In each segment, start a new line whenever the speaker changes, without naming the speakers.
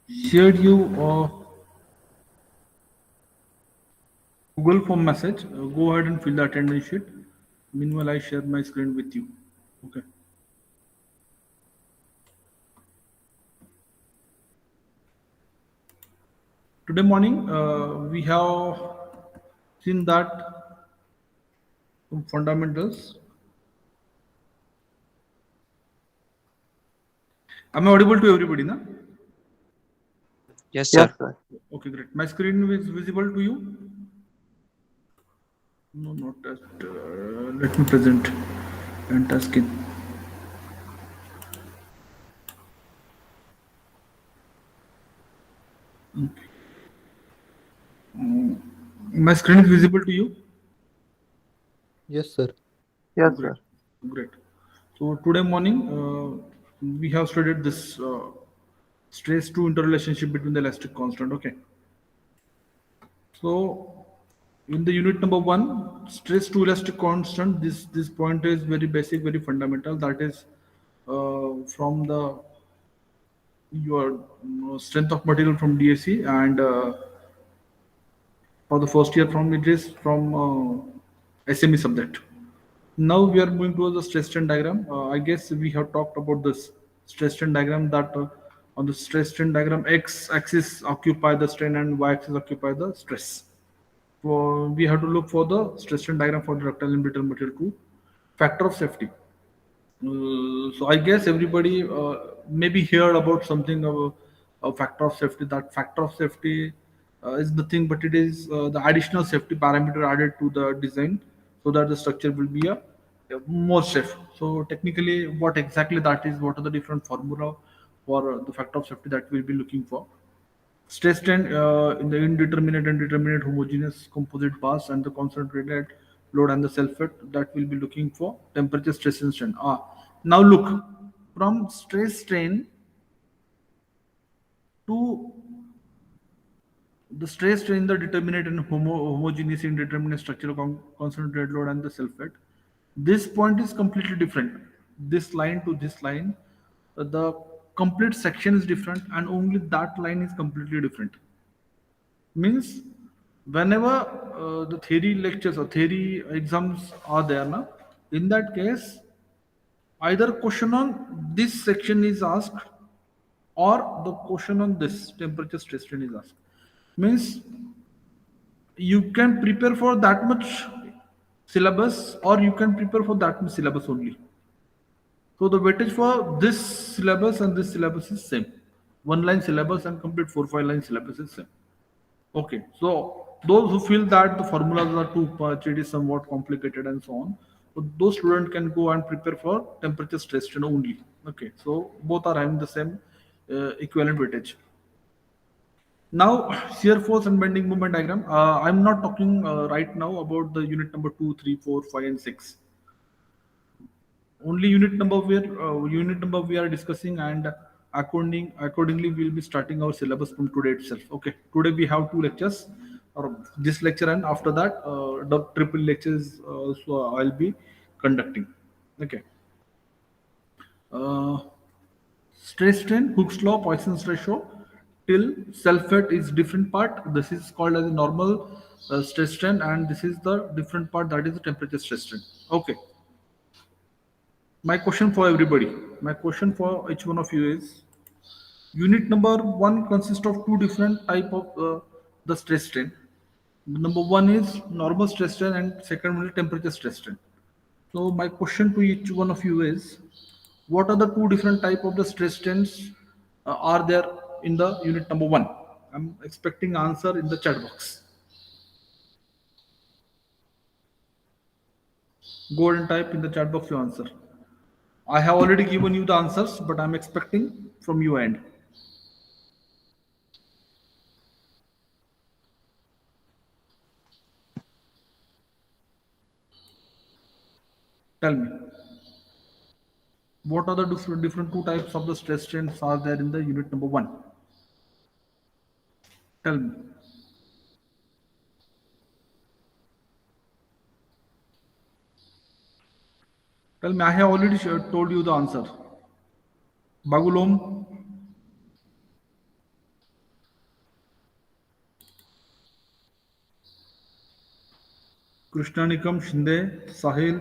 shared you a Google form message. Go ahead and fill the attendance sheet. Meanwhile, I share my screen with you. Okay. Today morning, we have seen that some fundamentals. Am I audible to everybody? Na?
Yes,
Yes,
sir.
sir.
Okay, great. My screen is visible to you? No, not that. Let me present and task it. My screen is visible to you?
Yes, sir.
Yes,
Great,
sir.
great. So today morning, we have studied this stress to interrelationship between the elastic constant. Okay. So in the unit number one, stress to elastic constant. This point is very basic, very fundamental. That is from the your strength of material from DSC and for the first year from it is from SME subject. Now we are moving towards the stress strain diagram. I guess we have talked about this stress strain diagram that on the stress strain diagram x axis occupy the strain and y axis occupy the stress. We have to look for the stress strain diagram for the ductile and brittle material too. Factor of safety. So I guess everybody maybe heard about something of a factor of safety. That factor of safety is nothing but it is the additional safety parameter added to the design so that the structure will be a more safe. So technically, what exactly that is? What are the different formula for the factor of safety that we'll be looking for? Stress strain in the indeterminate and determinate homogeneous composite bars and the concentrated load and the sulfate that we'll be looking for temperature stress and strain. Now look from stress strain to the stress strain, the determinate and homogeneous indeterminate structural concentrated load and the sulfate. This point is completely different. This line to this line, the complete section is different, and only that line is completely different. Means whenever the theory lectures or theory exams are there now, in that case either question on this section is asked or the question on this temperature stress strain is asked. Means you can prepare for that much syllabus or you can prepare for that much syllabus only. So the weightage for this syllabus and this syllabus is same. One line syllabus and complete 4 5 line syllabus is same. Okay, so those who feel that the formulas are too much, it is somewhat complicated and so on, so those students can go and prepare for temperature stress strain only. Okay, so both are having the same equivalent weightage. Now, shear force and bending moment diagram. I'm not talking right now about the unit number 2, 3, 4, 5, and 6. Only unit number we are discussing, and accordingly we'll be starting our syllabus from today itself. Okay, today we have two lectures, or this lecture, and after that the triple lectures so I'll be conducting. Okay. uh, Stress strain, Hooke's law, Poisson's ratio, till sulfate is different part. This is called as a normal stress strain, and this is the different part, that is the temperature stress strain. Okay. My question for everybody, my question for each one of you is: unit number one consists of two different type of the stress strain. Number one is normal stress strain, and second one is temperature stress strain. So my question to each one of you is: what are the two different type of the stress strains are there in the unit number one? I'm expecting answer in the chat box. Go ahead and type in the chat box your answer. I have already given you the answers, but I'm expecting from your end. Tell me, what are the different two types of the stress strains are there in the unit number one? Tell me. Tell me. I have already told you the answer. Bagulom. Krishna Nikam, Shinde, Sahil,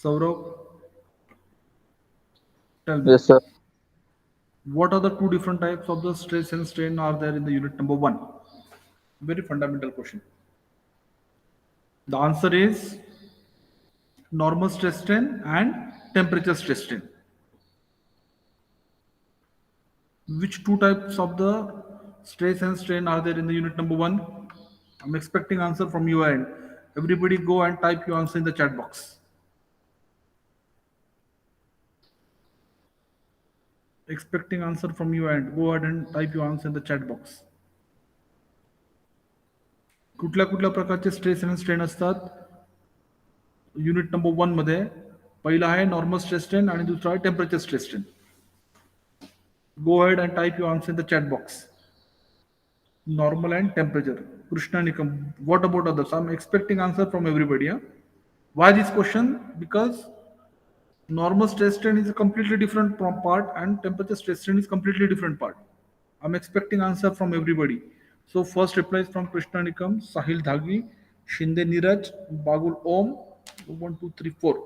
Saurabh, tell me.
Yes, sir.
What are the two different types of the stress and strain are there in the unit number 1? Very fundamental question. The answer is normal stress strain and temperature stress strain. Which two types of the stress and strain are there in the unit number 1? I'm expecting answer from your end. Everybody go and type your answer in the chat box. Expecting answer from your end. Go ahead and type your answer in the chat box. कुठल्या कुठल्या प्रकारचे stress आणि strain असतात unit number 1 मध्ये? पहिला आहे normal stress strain आणि दुसरा आहे temperature stress strain. Go ahead and type your answer in the chat box. Normal and temperature. Krishna Nikam. What about others? I'm expecting answer from everybody. Huh? Why this question? Because normal stress strain is a completely different part and temperature stress strain is completely different part. I'm expecting answer from everybody. So first reply is from Krishna Nikam, Sahil Dhagi, Shinde Niraj, Bagul Om, 1, 2, 3, 4.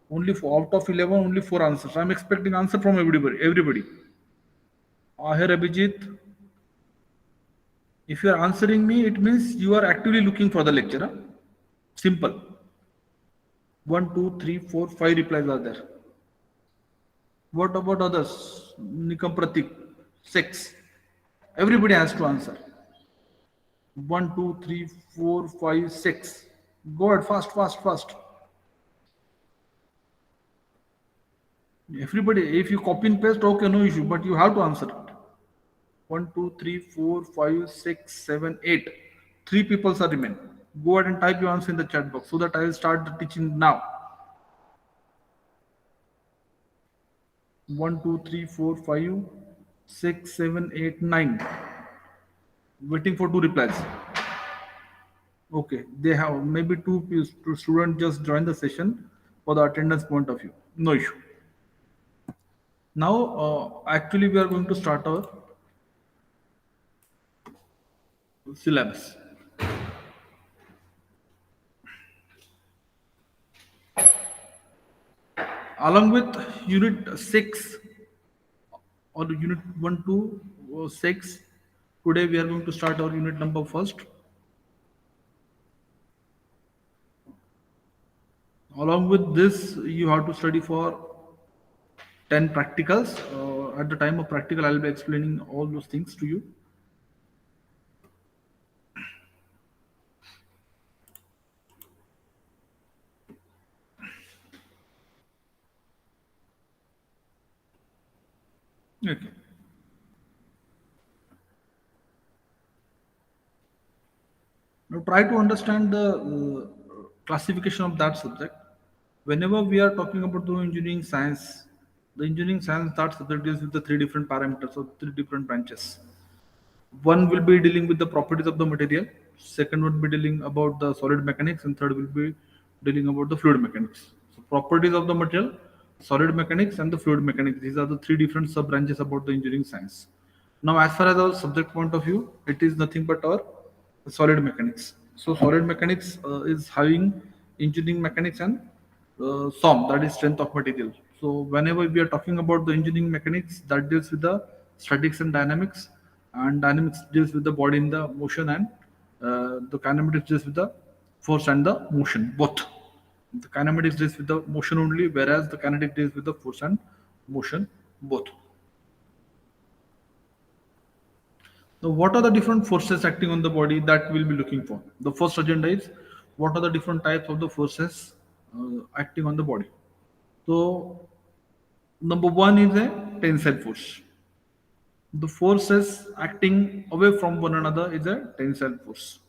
Only 4 out of 11, only 4 answers. I'm expecting answer from everybody. Everybody. Ahir Abhijit, if you are answering me, it means you are actively looking for the lecture. Huh? Simple. 1, 2, 3, 4, 5 replies are there. What about others? Nikam Pratik, 6. Everybody has to answer. 1, 2, 3, 4, 5, 6. Go ahead, fast, fast, fast. Everybody, if you copy and paste, okay, no issue, but you have to answer it. 1, 2, 3, 4, 5, 6, 7, 8. 3 people are remain. Go ahead and type your answer in the chat box so that I will start the teaching now. 1, 2, 3, 4, 5, 6, 7, 8, 9. Waiting for 2 replies. Okay, they have maybe two students just join the session for the attendance point of view. No issue. Now, actually, we are going to start our syllabus. Along with unit 6 or unit 1 to 6, today we are going to start our unit number first. Along with this, you have to study for 10 practicals. At the time of practical, I'll be explaining all those things to you. Okay. Now try to understand the classification of that subject. Whenever we are talking about the engineering science, that subject deals with the 3 different parameters or 3 different branches. One will be dealing with the properties of the material, second would be dealing about the solid mechanics, and third will be dealing about the fluid mechanics. So properties of the material, solid mechanics, and the fluid mechanics, these are the 3 different sub branches about the engineering science. Now as far as our subject point of view, it is nothing but our solid mechanics. So solid mechanics is having engineering mechanics and SOM, that is strength of material. So whenever we are talking about the engineering mechanics, that deals with the statics and dynamics deals with the body in the motion, and the kinematics deals with the force and the motion, both. The kinematics deals with the motion only, whereas the kinetic deals with the force and motion, both. Now, what are the different forces acting on the body that we'll be looking for? The first agenda is what are the different types of the forces acting on the body. So, number 1 is a tensile force. The forces acting away from one another is a tensile force.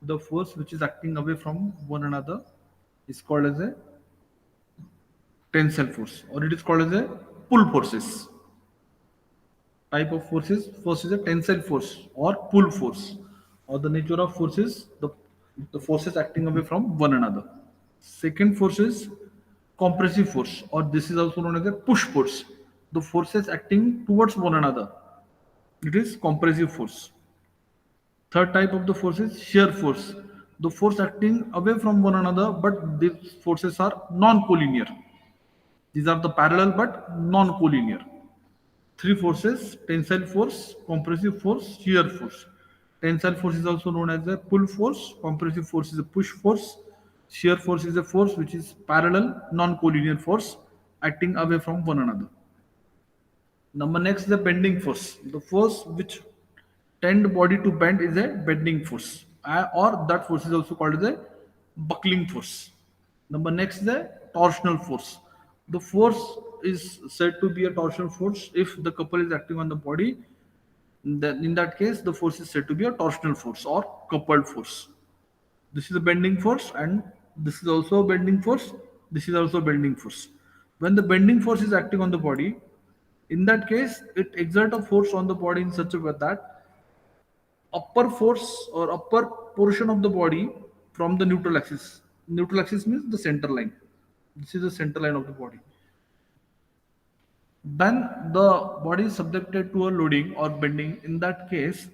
The force which is acting away from one another is called as a tensile force, or it is called as a pull forces. Type of forces, first is a tensile force or pull force, or the nature of forces, the forces acting away from one another. Second force is compressive force, or this is also known as a push force, the forces acting towards one another, it is compressive force. Third type of the force is shear force. The force acting away from one another, but these forces are non-collinear. These are the parallel but non-collinear. Three forces: tensile force, compressive force, shear force. Tensile force is also known as a pull force, compressive force is a push force, shear force is a force which is parallel, non-collinear force acting away from one another. Number next, the bending force. The force which tend body to bend is a bending force, or that force is also called as a buckling force. Number next, the torsional force. The force is said to be a torsional force if the couple is acting on the body. Then in that case, the force is said to be a torsional force or coupled force. This is a bending force, and this is also a bending force. This is also a bending force. When the bending force is acting on the body, in that case, it exerts a force on the body in such a way that upper force or upper portion of the body from the neutral axis. Neutral axis means the center line. This is the center line of the body. When the body is subjected to a loading or bending, in that case,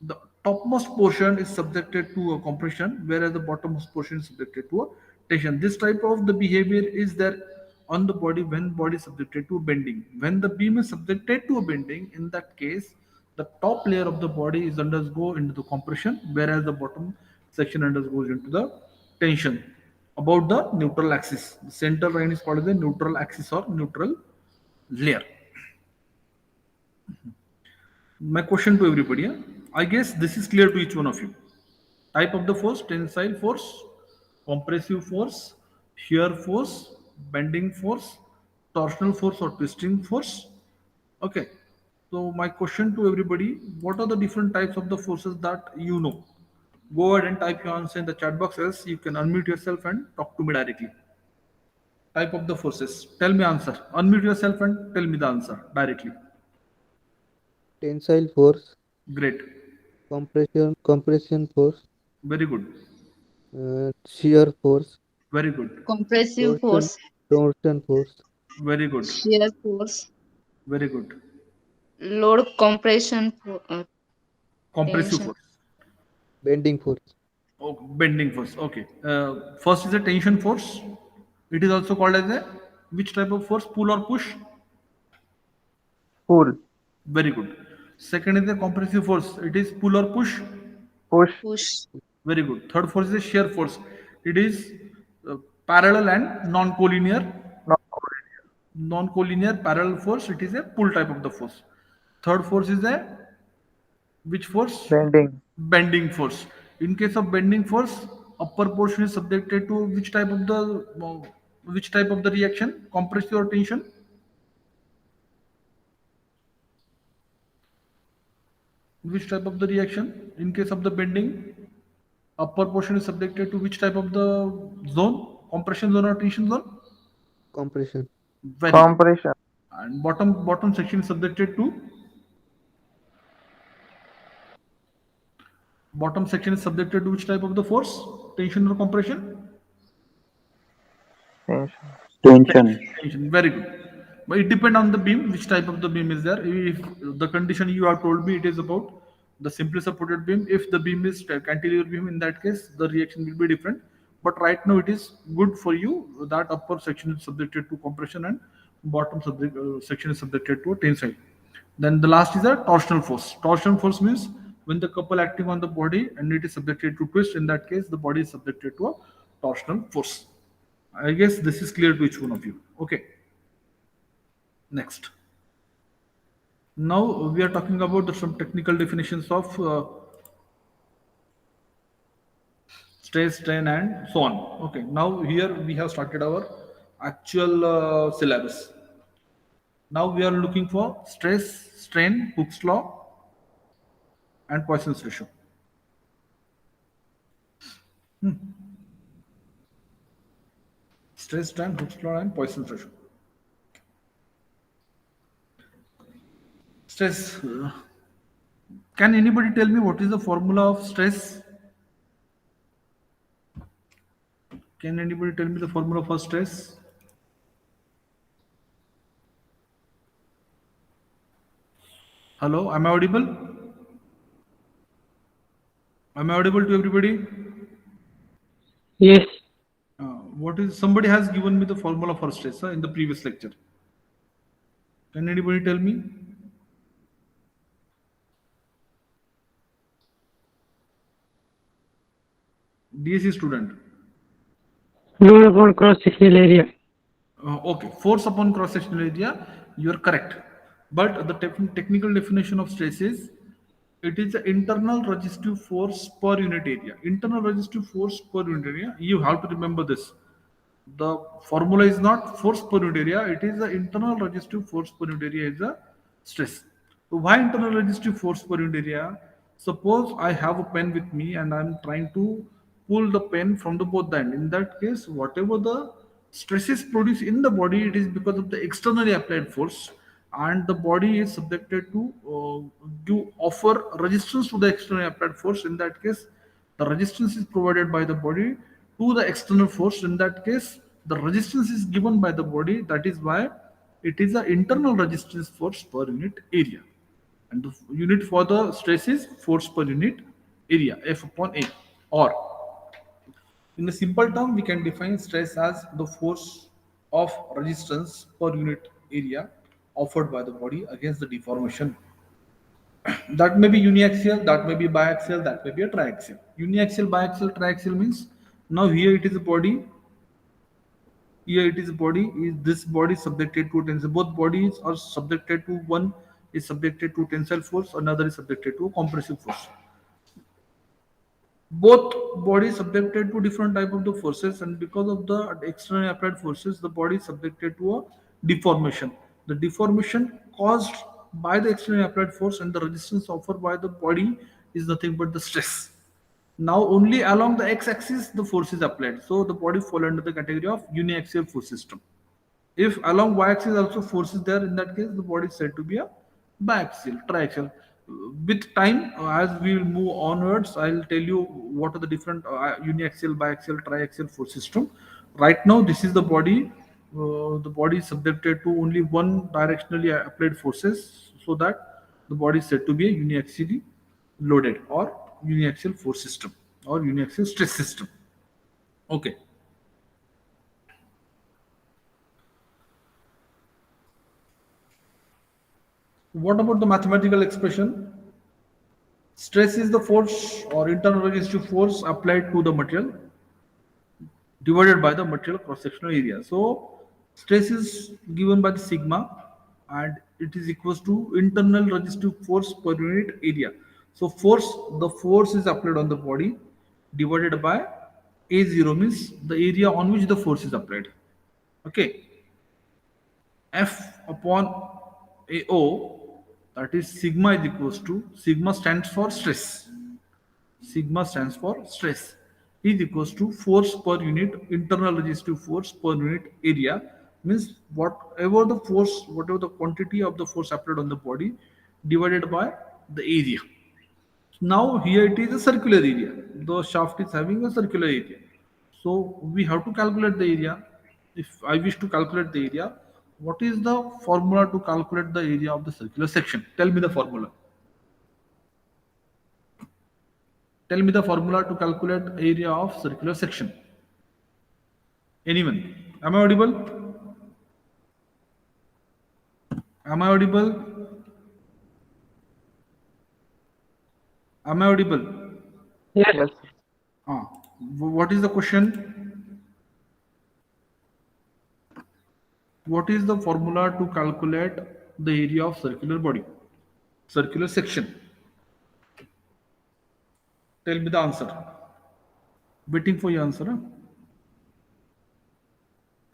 the topmost portion is subjected to a compression, whereas the bottommost portion is subjected to a tension. This type of the behavior is there on the body when body is subjected to bending. When the beam is subjected to a bending, in that case, the top layer of the body is undergo into the compression, whereas the bottom section undergoes into the tension about the neutral axis. The center line is called as the neutral axis or neutral layer. My question to everybody, I guess this is clear to each one of you. Type of the force: tensile force, compressive force, shear force, bending force, torsional force or twisting force. Okay. So my question to everybody: what are the different types of the forces that you know? Go ahead and type your answer in the chat box. Else you can unmute yourself and talk to me directly. Type of the forces. Tell me answer. Unmute yourself and tell me the answer directly.
Tensile force,
Great.
compression force,
Very good.
shear force,
Very good.
compressive
torsion,
force,
torsion force,
Very good.
shear force,
Very good.
load compression,
Compressive
tension,
force.
bending force,
Oh, bending force. Okay. First is a tension force. It is also called as a which type of force? Pull or push?
Pull,
Very good. Second is the compressive force. It is pull or push?
push,
push,
Very good. Third force is a shear force. It is uh, parallel and non-collinear.
not
Non-collinear parallel force. It is a pull type of the force. Third force is a which force?
bending,
Bending force. In case of bending force, upper portion is subjected to which type of the reaction? Compressive or tension? Which type of the reaction? In case of the bending, upper portion is subjected to which type of the zone? Compression zone or tension zone?
compression,
Very good.
compression,
And bottom section is subjected to bottom section is subjected to which type of the force? Tension or compression?
tension,
Tension.
Tension. Very good. But it depends on the beam, which type of the beam is there. If the condition you have told me, it is about the simply supported beam. If the beam is cantilever beam, in that case, the reaction will be different. But right now, it is good for you that upper section is subjected to compression and section is subjected to tensile. Then the last is a torsional force. Torsional force means when the couple acting on the body and it is subjected to twist. In that case, the body is subjected to a torsional force. I guess this is clear to each one of you. Okay. Next. Now we are talking about some technical definitions of stress, strain, and so on. Okay. Now here we have started our actual syllabus. Now we are looking for stress, strain, Hooke's law, and Poisson's ratio. Stress, strain, Hooke's law, and Poisson's ratio. Stress. Can anybody tell me what is the formula of stress? Can anybody tell me the formula for stress? Hello, am I audible? Am I audible to everybody?
Yes.
What is somebody has given me the formula for stress in the previous lecture. Can anybody tell me? DSC student.
Load upon cross-sectional area.
Okay, force upon cross-sectional area, you are correct. But the technical definition of stress is it is the internal resistive force per unit area. Internal resistive force per unit area. You have to remember this. The formula is not force per unit area, it is the internal resistive force per unit area is the stress. So why internal resistive force per unit area? Suppose I have a pen with me and I'm trying to pull the pen from the both the end. In that case, whatever the stress is produced in the body, it is because of the externally applied force, and the body is subjected to give offer resistance to the externally applied force. In that case, the resistance is provided by the body to the external force. In that case, the resistance is given by the body. That is why it is the internal resistance force per unit area. And the unit for the stress is force per unit area, F upon A. Or in a simple term, we can define stress as the force of resistance per unit area offered by the body against the deformation. That may be uniaxial, that may be biaxial, that may be a triaxial. Uniaxial, biaxial, triaxial means now here it is a body, here it is a body, is this body subjected to tensile. Both bodies are subjected to, one is subjected to tensile force, another is subjected to compressive force. Both bodies subjected to different type of the forces, and because of the externally applied forces, the body is subjected to a deformation. The deformation caused by the externally applied force and the resistance offered by the body is nothing but the stress. Now only along the x-axis the force is applied, so the body fall under the category of uniaxial force system. If along y-axis also force is there, in that case the body is said to be a biaxial, triaxial. With time, as we will move onwards, I'll tell you what are the different uniaxial, biaxial, triaxial force system. Right now, this is the body. The body is subjected to only one directionally applied forces, so that the body is said to be a uniaxially loaded or uniaxial force system or uniaxial stress system. Okay. What about the mathematical expression? Stress is the force or internal resistive force applied to the material divided by the material cross-sectional area. So stress is given by the sigma and it is equals to internal resistive force per unit area. So the force is applied on the body divided by A0 means the area on which the force is applied. Okay. F upon AO, that is sigma is equals to, sigma stands for stress. Sigma stands for stress is equals to force per unit internal resistive force per unit area, means whatever the quantity of the force applied on the body divided by the area. Now here it is a circular area. The shaft is having a circular area. So we have to calculate the area. If I wish to calculate the area, what is the formula to calculate the area of the circular section? Tell me the formula. Tell me the formula to calculate area of circular section. Anyone? Am I audible? Am I audible? Am I audible?
Yes.
Yes.
Ah, what is the question? What is the formula to calculate the area of circular body? Circular section. Tell me the answer. Waiting for your answer. Huh?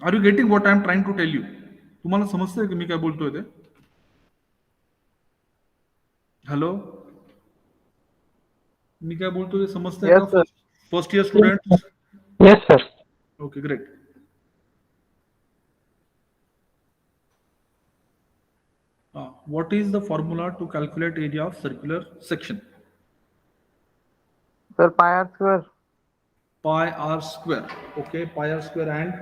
Are you getting what I am trying to tell you? तुम्हाला समजतंय की मी काय बोलतोय ते? Hello, मी काय बोलतोय ते समजतंय
Yes,
का?
sir.
First year student.
Yes, sir.
Okay, great. What is the formula to calculate area of circular section?
Sir, pi r square.
Pi r square. Okay, pi r square and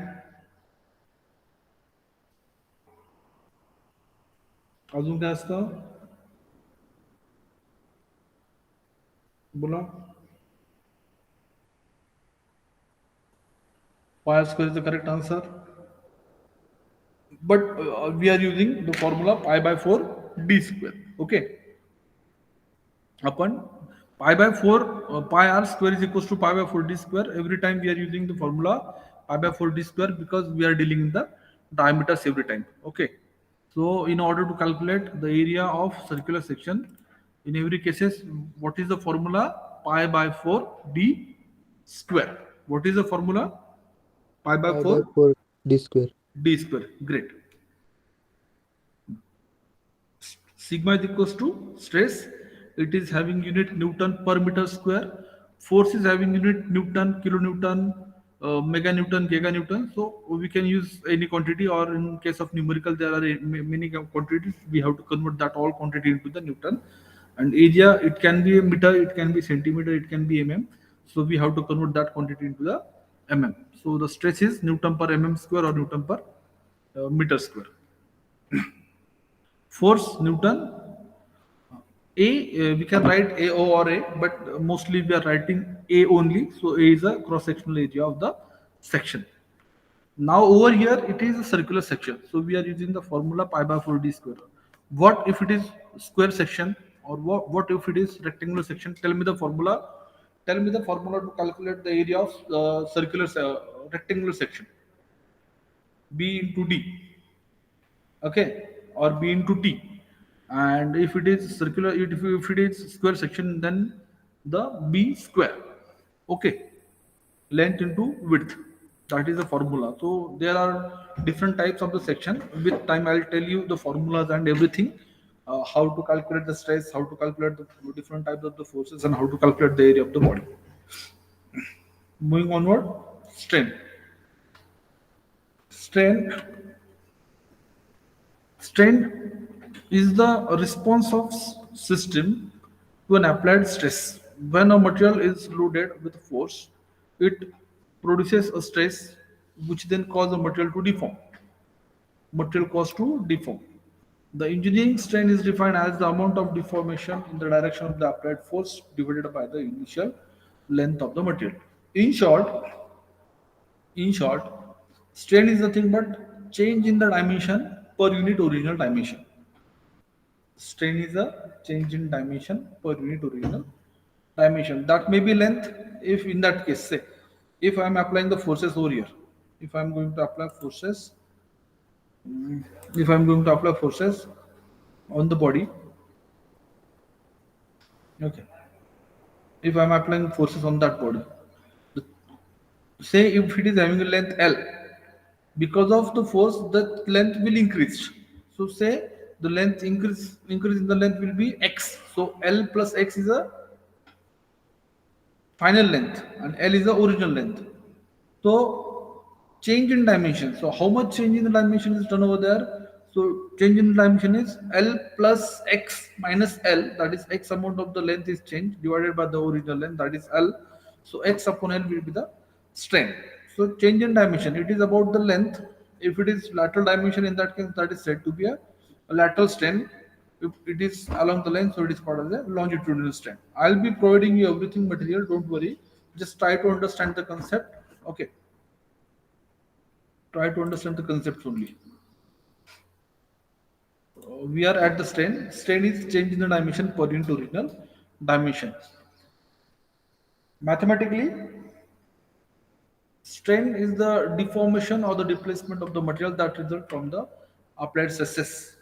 अजून काय असतं? बोला. Pi r square is the correct answer. But we are using the formula pi by 4 d square. Okay. Upon pi by 4, pi r square is equals to pi by 4 d square. Every time we are using the formula pi by 4 d square because we are dealing in the diameters every time. Okay. So in order to calculate the area of circular section, in every cases, what is the formula? Pi by 4 d square. What is the formula? Pi by
Pi by
4
4 d square.
d square. Great. Sigma is equals to stress. It is having unit Newton per meter square. Force is having unit Newton, kilonewton, meganewton, giganewton. So we can use any quantity, or in case of numerical there are many quantities. We have to convert that all quantity into the Newton. And area, it can be a meter, it can be centimeter, it can be mm. So we have to convert that quantity into the mm. So the stress is Newton per mm square or Newton per meter square. Force Newton. We can write A O or A, but mostly we are writing A only. So A is a cross-sectional area of the section. Now over here it is a circular section. So we are using the formula pi by 4 d square. What if it is square section, or what if it is rectangular section? Tell me the formula. Tell me the formula to calculate the area of rectangular section. B into D. Okay, or b into t. And if it is circular, if it is square section, then the b square. Okay, length into width, that is the formula. So there are different types of the section. With time I'll tell you the formulas and everything, how to calculate the stress, how to calculate the different types of the forces, and how to calculate the area of the body. Moving onward. Strain strain is the response of system to an applied stress. When a material is loaded with force, it produces a stress which then causes the material to deform. Material cause to deform. The engineering strain is defined as the amount of deformation in the direction of the applied force divided by the initial length of the material. In short, in short, strain is nothing but change in the dimension per unit original dimension. Strain is a change in dimension per unit original dimension. That may be length. If in that case, say, if I am applying the forces over here, if I am going to apply forces, if I am going to apply forces on the body, okay. If I am applying forces on that body, say if it is having a length L, because of the force, the length will increase. So say the length increase in the length will be x. So L plus x is a final length and L is the original length. So change in dimension. So how much change in the dimension is done over there? So change in the dimension is L plus x minus L, that is x amount of the length is changed divided by the original length, that is L. So x upon L will be the strain. So change in dimension, it is about the length. If it is lateral dimension, in that case that is said to be a lateral strain. If it is along the line, so it is called as a longitudinal strain. I'll be providing you everything material, don't worry. Just try to understand the concept. Okay. Try to understand the concept only. We are at the strain. Strain is change in the dimension per unit original dimension. Mathematically, strain is the deformation or the displacement of the material that result from the applied stresses.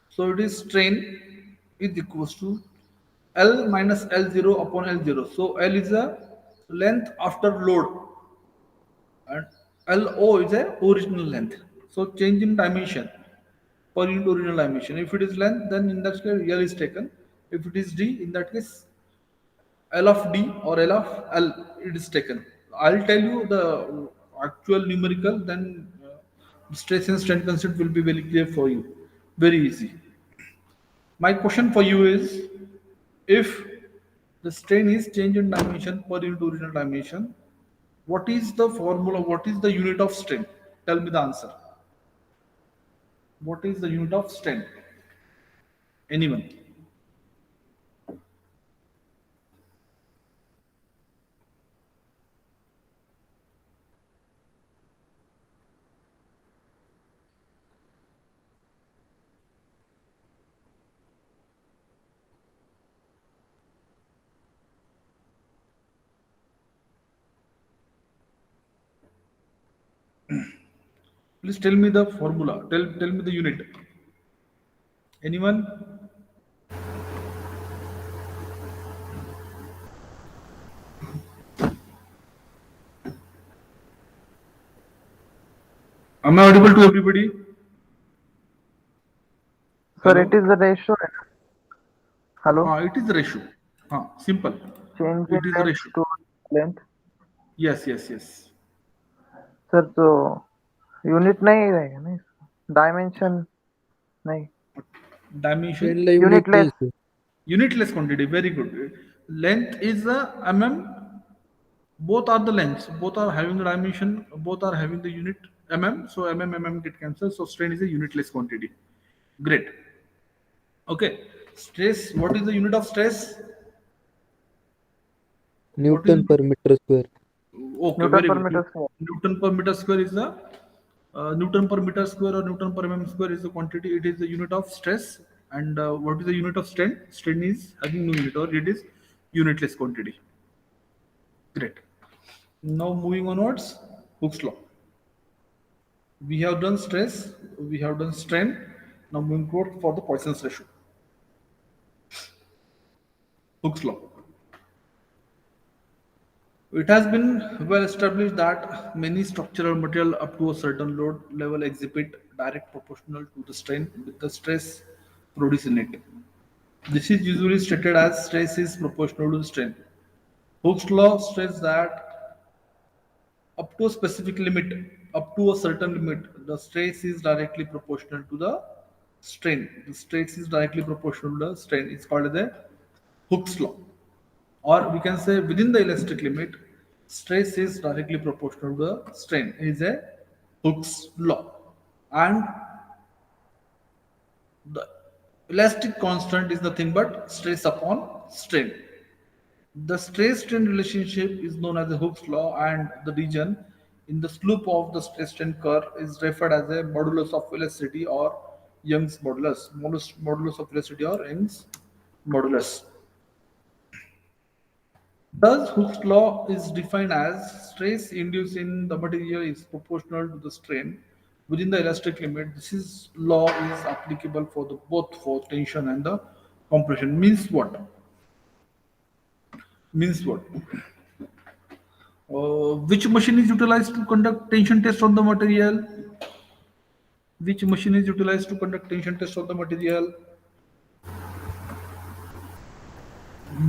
So it is strain is equals to L minus L0 upon L0. So L is a length after load and LO is a original length. So change in dimension per unit original dimension. If it is length, then in that case L is taken. If it is D, in that case L of D or L of L it is taken. I'll tell you the actual numerical, then stress and strain concept will be very clear for you. Very easy. My question for you is, if the strain is change in dimension per unit original dimension, what is the formula? What is the unit of strain? Tell me the answer. What is the unit of strain? Anyone? Please tell me the formula. Tell me the unit. Anyone? Am I audible to everybody?
Sir,
Hello?
it is the ratio. Hello?
It is the ratio. Simple.
Change in
It is the
length
ratio.
to length.
Yes, yes, yes.
Sir तो unit नहीं रहेगा नहीं, dimension नहीं,
Dimension.
Train ला unit
Unitless.
नाही
Unitless quantity. Very good. Length is a mm. Both are the lengths. Both are having the dimension. Both are having the unit mm. So mm get cancelled. So strain is a unitless quantity. Great. Okay. Stress. What is the unit of stress?
Newton पर metre square
Okay,
Newton
very
per
good.
meter square.
Newton per meter square is the Newton per meter square or Newton per mm square is the quantity. It is the unit of stress. And what is the unit of strain? Strain is having no unit, or it is unitless quantity. Great. Now moving onwards, Hooke's law. We have done stress, we have done strain. Now moving forward for the Poisson's ratio. Hooke's law. It has been well established that many structural material up to a certain load level exhibit direct proportional to the strain with the stress produced in it. This is usually stated as stress is proportional to the strain. Hooke's law states that up to a specific limit, up to a certain limit, the stress is directly proportional to the strain. The stress is directly proportional to the strain. It's called the Hooke's law. Or we can say within the elastic limit, stress is directly proportional to the strain. It is a Hooke's law. And the elastic constant is nothing but stress upon strain. The stress-strain relationship is known as the Hooke's law, and the region in the slope of the stress-strain curve is referred as a modulus of elasticity or Young's modulus. Modulus of elasticity or Young's modulus. Thus, Hooke's law is defined as stress induced in the material is proportional to the strain within the elastic limit. This law is applicable for the both for tension and the compression. Means what? Means what? Which machine is utilized to conduct tension test on the material? Which machine is utilized to conduct tension test on the material?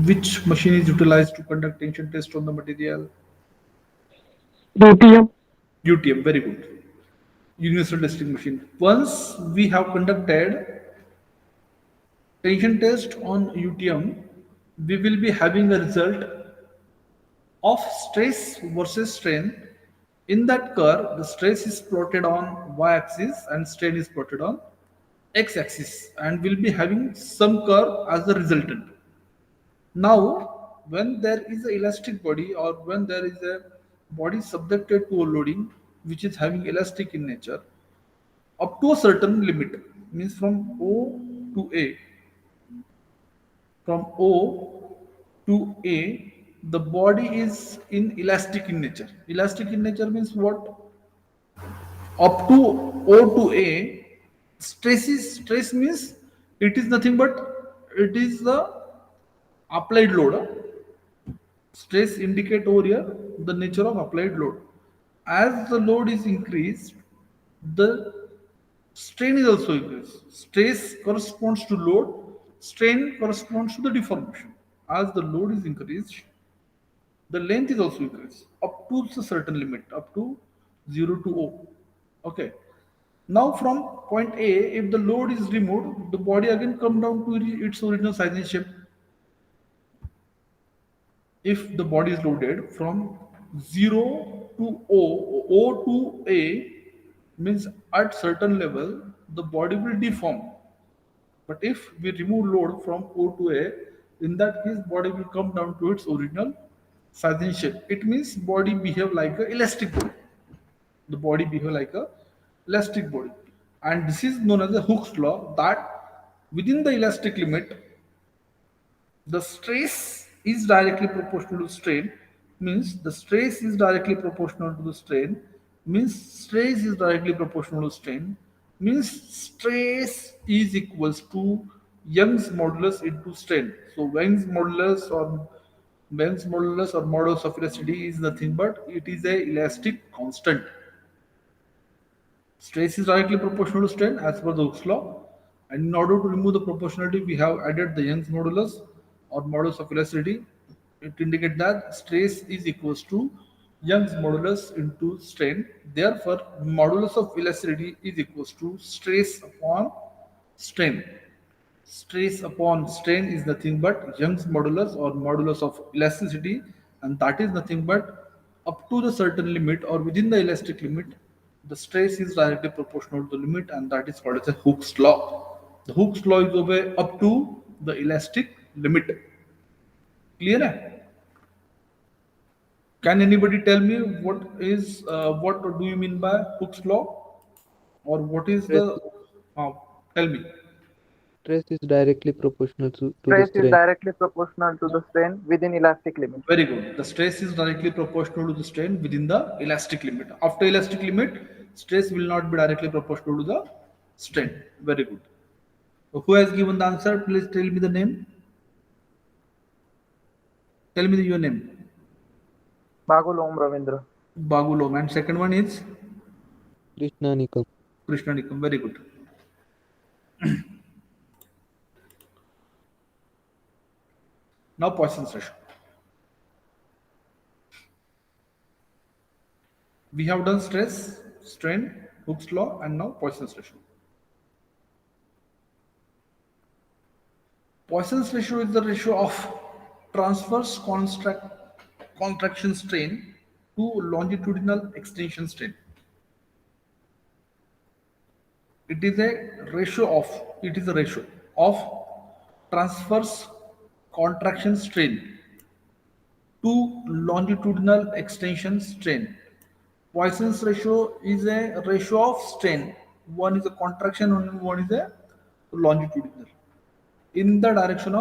Which machine is utilized to conduct tension test on the material?
UTM.
UTM, very good. Universal testing machine. Once we have conducted tension test on UTM, we will be having a result of stress versus strain. In that curve, the stress is plotted on y-axis and strain is plotted on x-axis, and we'll be having some curve as the resultant. Now, when there is an elastic body or when there is a body subjected to a loading which is having elastic in nature, up to a certain limit, means from O to A, from O to A, the body is in elastic in nature. Elastic in nature means what? Up to O to A, stress means it is nothing but it is the applied load. Stress indicate over here the nature of applied load. As the load is increased, the strain is also increased. Stress corresponds to load, strain corresponds to the deformation. As the load is increased, the length is also increased up to a certain limit, up to 0 to O. Okay. Now from point A, if the load is removed, the body again come down to its original size and shape. If the body is loaded from 0 to O to A means at certain level the body will deform. But if we remove load from O to A, in that case body will come down to its original size and shape. It means body behave like a elastic body. The body behave like a elastic body. And this is known as the Hooke's law, that within the elastic limit the stress is directly proportional to strain, means the stress is directly proportional to the strain means stress is directly proportional to strain, means stress is equals to Young's modulus into strain. So Young's modulus or modulus of elasticity is nothing but it is a elastic constant. Stress is directly proportional to strain as per the Hooke's law. And in order to remove the proportionality, we have added the Young's modulus or modulus of elasticity. It indicates that stress is equals to Young's modulus into strain. Therefore, modulus of elasticity is equals to stress upon strain. Stress upon strain is nothing but Young's modulus or modulus of elasticity, and that is nothing but up to the certain limit or within the elastic limit, the stress is directly proportional to the limit, and that is called as a Hooke's law. The Hooke's law is obey up to the elastic limit. Clear? है? Can anybody tell me what do you mean by Hooke's law, or what is
Stress,
the? Tell me.
stress is directly proportional to the
Stress is
strain.
directly proportional to the strain within elastic limit.
Very good. The stress is directly proportional to the strain within the elastic limit. After elastic limit, stress will not be directly proportional to the strain. Very good. So who has given the answer? Please tell me the name. Tell me your name.
Bagul Om Ravindra.
Bagulom. And second one is
Krishna Nikam.
Krishna Nikam. Very good. Now Poisson's ratio. We have done stress, strain, Hooke's law, and now Poisson's ratio. Poisson's ratio is the ratio of transverse contraction strain to longitudinal extension strain. It is a ratio of transverse contraction strain to longitudinal extension strain. Poisson's ratio is a ratio of strain. One is a contraction and one is a longitudinal. In the direction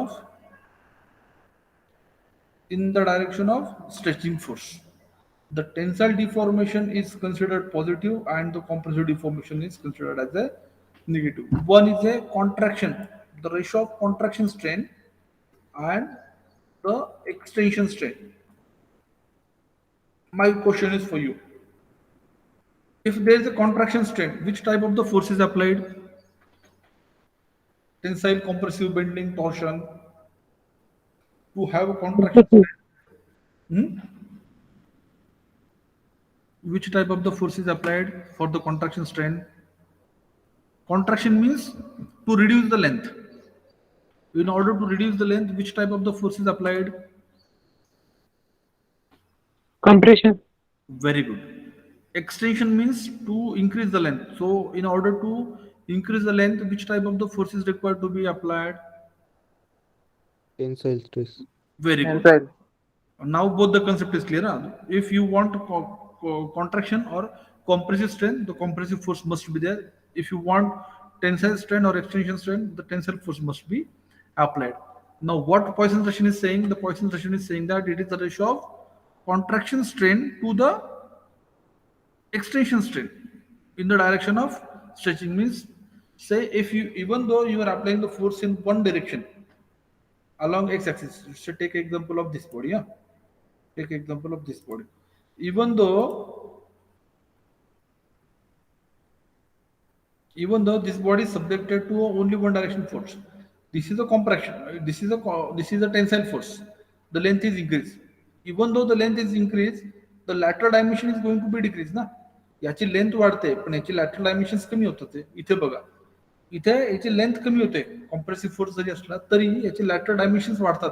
of stretching force. The tensile deformation is considered positive and the compressive deformation is considered as a negative. One is a contraction, the ratio of contraction strain and the extension strain. My question is for you. If there is a contraction strain, which type of the force is applied? Tensile, compressive, bending, torsion. To have a contraction strain, which type of the force is applied for the contraction strain? Contraction means to reduce the length. In order to reduce the length, which type of the force is applied?
Compression.
Very good. Extension means to increase the length. So in order to increase the length, which type of the force is required to be applied?
Tensile stress.
Very good.
Tensile.
Now both the concept is clear. Huh? If you want contraction or compressive strain, the compressive force must be there. If you want tensile strain or extension strain, the tensile force must be applied. Now what Poisson's ratio is saying? The Poisson's ratio is saying that it is the ratio of contraction strain to the extension strain in the direction of stretching. Means say if you, even though you are applying the force in one direction along x-axis, so take example of this body. Yeah, take example of this body. Even though this body is subjected to only one direction force, this is a compression, this is a tensile force, the length is increased. Even though the length is increased, the lateral dimension is going to be decreased ना. याची length वाढते पण याची lateral dimensions कमी होतात. इथे बघा, इथे याची लेंथ कमी होते. कॉम्प्रेसिव्ह फोर्स जरी असला तरी याची लॅटरल डायमेन्शन्स वाढतात.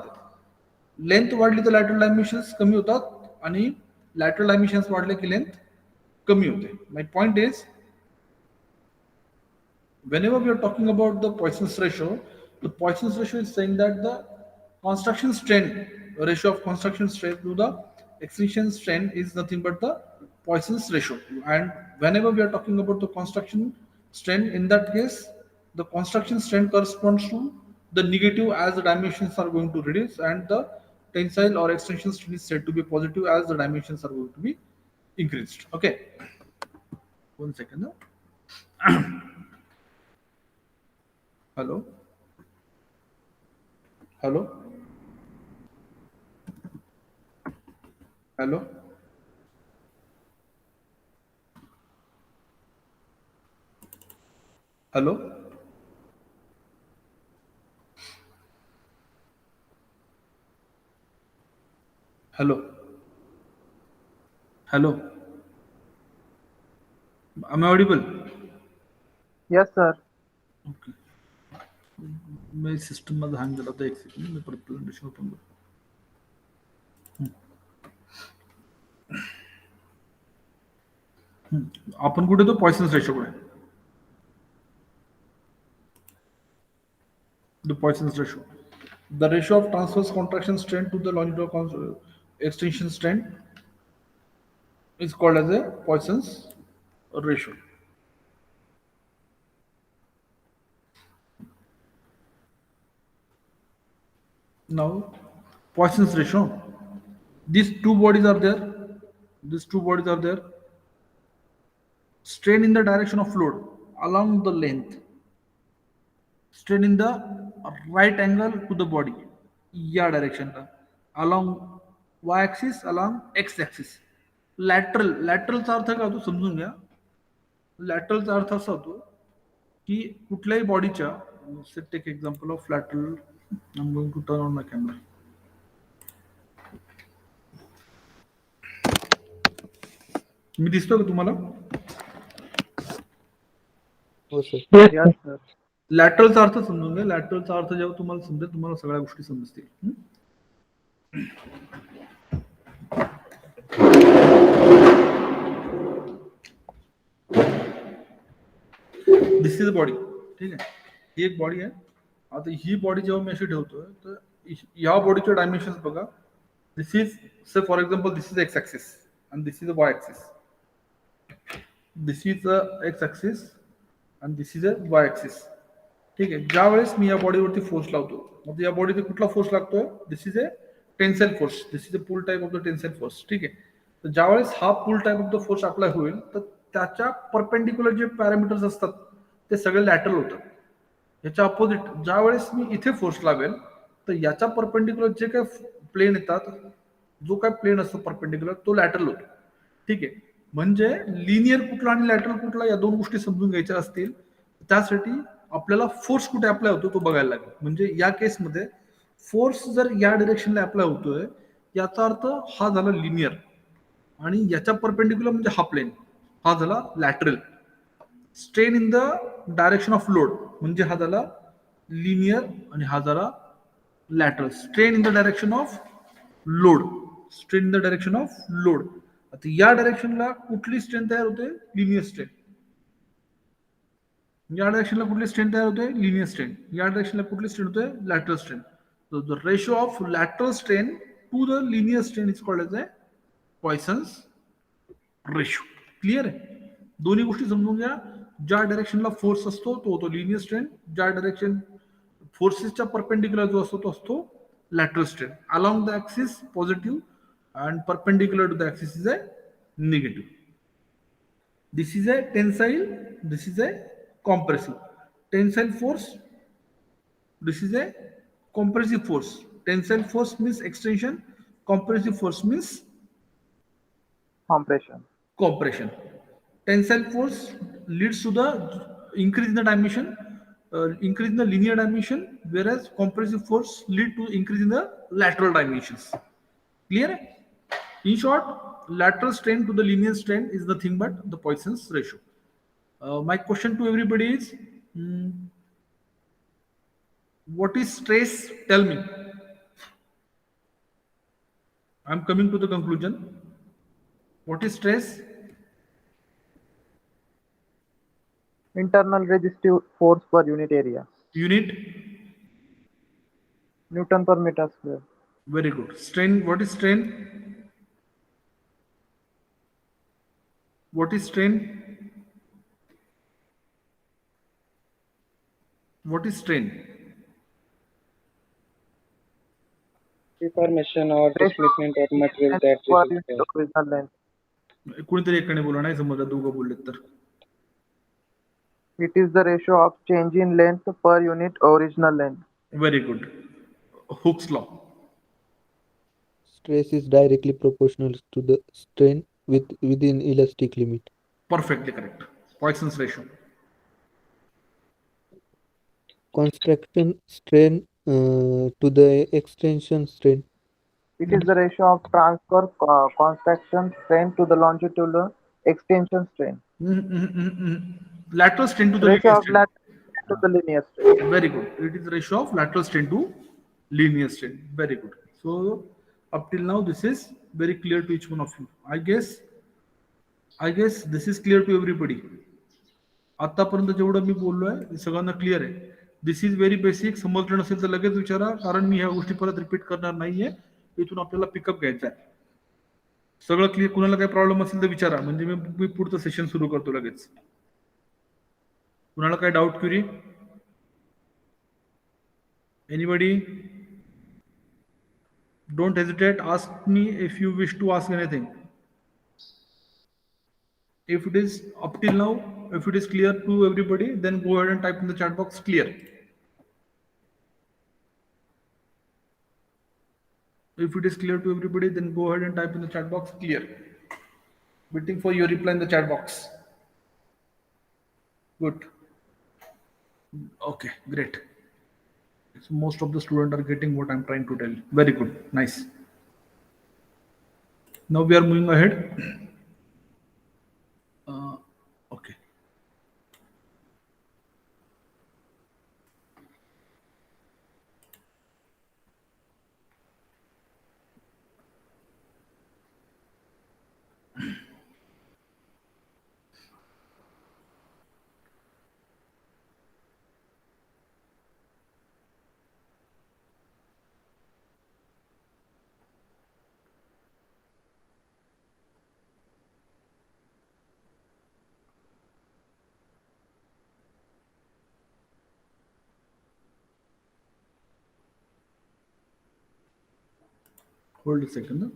लेंथ वाढली तर लॅटरल डायमेन्शन्स कमी होतात आणि लॅटरल डायमेन्शन्स वाढले की लेंथ कमी होते. My point is, whenever we are talking about the Poisson's ratio, the Poisson's ratio is saying that the construction strain, ratio of construction strain to the extension strain is nothing but the Poisson's ratio. And whenever we are talking about the construction strain, in that case, the construction strain corresponds to the negative as the dimensions are going to reduce, and the tensile or extension strain is said to be positive as the dimensions are going to be increased. Okay. 1 second. Hello. Hello. Hello. Hello. Hello. Hello. Am I audible?
Yes, sir.
Okay. मैं system मध्ये hang झाला होता, एक second मी परत presentation open करतो. आपण कुठे तो पॉइसन्स रेशो कडे. The Poisson's ratio. The ratio of transverse contraction strain to the longitudinal extension strain is called as a Poisson's ratio. Now, Poisson's ratio. These two bodies are there. These two bodies are there. Strain in the direction of load along the length. Strain in the right angle to the body. या direction ला. Along y-axis, along x-axis. लॅटरलचा अर्थ काय होतो समजून घ्या. लॅटरलचा अर्थ असा होतो की कुठल्याही बॉडीच्या, take example of lateral. I am going to turn on my camera. मी दिसतो का तुम्हाला?
हो sir.
Yes,
Yes,
sir.
sir.
लॅटरलचा अर्थ समजून घ्या. लॅटरलचा अर्थ जेव्हा तुम्हाला समजेल, तुम्हाला सगळ्या गोष्टी समजतील. This is body. ठीक आहे, ही एक बॉडी आहे. आता ही बॉडी जेव्हा मी अशी ठेवतोय तर या बॉडीचे डायमेन्शन्स बघा. दिस इज, से for example, this is x axis and this is a Y axis. This is a x axis and this is a Y axis. ठीक आहे, ज्या वेळेस मी या बॉडीवरती फोर्स लावतो, मग या बॉडीवर कुठला फोर्स लागतोय? This is a tensile force. This is a pull type of the tensile force. ठीक आहे, तर ज्या वेळेस हा pull type of the force apply होईल तर त्याच्या परपेंडिक्युलर जे पॅरामीटर्स असतात ते सगळे लॅटरल होतात. याच्या अपोजिट ज्या वेळेस मी इथे फोर्स लावेल तर याच्या परपेंडिक्युलर जे काय प्लेन येतात, जो काय प्लेन असतो परपेंडिक्युलर, तो लॅटरल होतो. ठीक आहे, म्हणजे लिनियर कुठला आणि लॅटरल कुठला या दोन गोष्टी समजून घ्यायच्या असतील, त्यासाठी आपल्याला फोर्स कुठे अप्लाय होतो तो बघायला लागेल. म्हणजे या केसमध्ये फोर्स जर या डिरेक्शनला अप्लाय होतोय, याचा अर्थ हा झाला लिनियर, आणि याच्या परपेंडिक्युलर म्हणजे हा प्लेन, हा झाला lateral. Strain in the direction of load म्हणजे हा झाला लिनियर आणि हा झाला lateral. Strain in the direction of load, strain in the direction of load. आता या डायरेक्शनला कुठली स्ट्रेन तयार होते? Linear strain. या डायरेक्शनला कुठली स्ट्रेन तयार होते? Linear strain. या डायरेक्शनला कुठली स्ट्रेन होते? Lateral strain. So the ratio of lateral strain to the linear strain is called as a Poisson's ratio. Clear आहे? दोन्ही गोष्टी समजून घ्या. ज्या डायरेक्शनला फोर्स असतो तो होतो लिनियर स्ट्रेन. ज्या डायरेक्शन फोर्सेसच्या परपेंडिक्युलर जो असतो तो असतो lateral strain. Along the axis positive and perpendicular to the axis is a negative. This is a tensile, this is a compressive. Tensile force, this is a compressive force. Tensile force means extension, compressive force means
Compression.
compression. Tensile force leads to the increase in the dimension, increase in the linear dimension, whereas compressive force lead to increase in the lateral dimensions. Clear? In short, lateral strain to the linear strain is nothing but the Poisson's ratio. My question to everybody is, what is stress? Tell me. I'm coming to the conclusion. What is stress?
Internal resistive force per unit area.
Unit.
Newton per meter square.
Very good. Strain. What is strain? What is strain? What is strain?
Deformation or displacement of material that
Per
results
unit original length.
कोणीतरी एकाने बोला, नाही समजलं, दोघं बोललेत तर.
It is the ratio of change in length per unit original length.
Very good. Hooke's law.
Stress is directly proportional to the strain within elastic limit.
Perfectly correct. Poisson's ratio.
Contraction strain to the extension strain.
It is the ratio of transfer contraction strain to the longitudinal extension strain.
Lateral strain to the linear
Ratio of
strain.
lateral strain to the linear strain.
Very good. It is the ratio of lateral strain to linear strain. Very good. So up till now, this is very clear to each one of you. I guess this is clear to everybody. आतापर्यंत जेवढं मी बोललोय हे सगळ्यांना clear आहे. This is very basic. समजलं नसेल तर लगेच विचारा, कारण मी ह्या गोष्टी परत रिपीट करणार नाहीये. इथून आपल्याला पिकअप घ्यायचा आहे. सगळं क्लिअर. कुणाला काही प्रॉब्लेम असेल तर विचारा, म्हणजे मी पुढचं सेशन सुरू करतो लगेच. कुणाला काही doubt query? Anybody? Don't hesitate. Ask me if you wish to ask anything. If it is up till now, if it is clear to everybody, then go ahead and type in the chat box clear. If it is clear to everybody, then go ahead and type in the chat box clear. Waiting for your reply in the chat box. Good. Okay, great. So most of the students are getting what I'm trying to tell. Very good. Nice. Now we are moving ahead. Okay. Hold a second.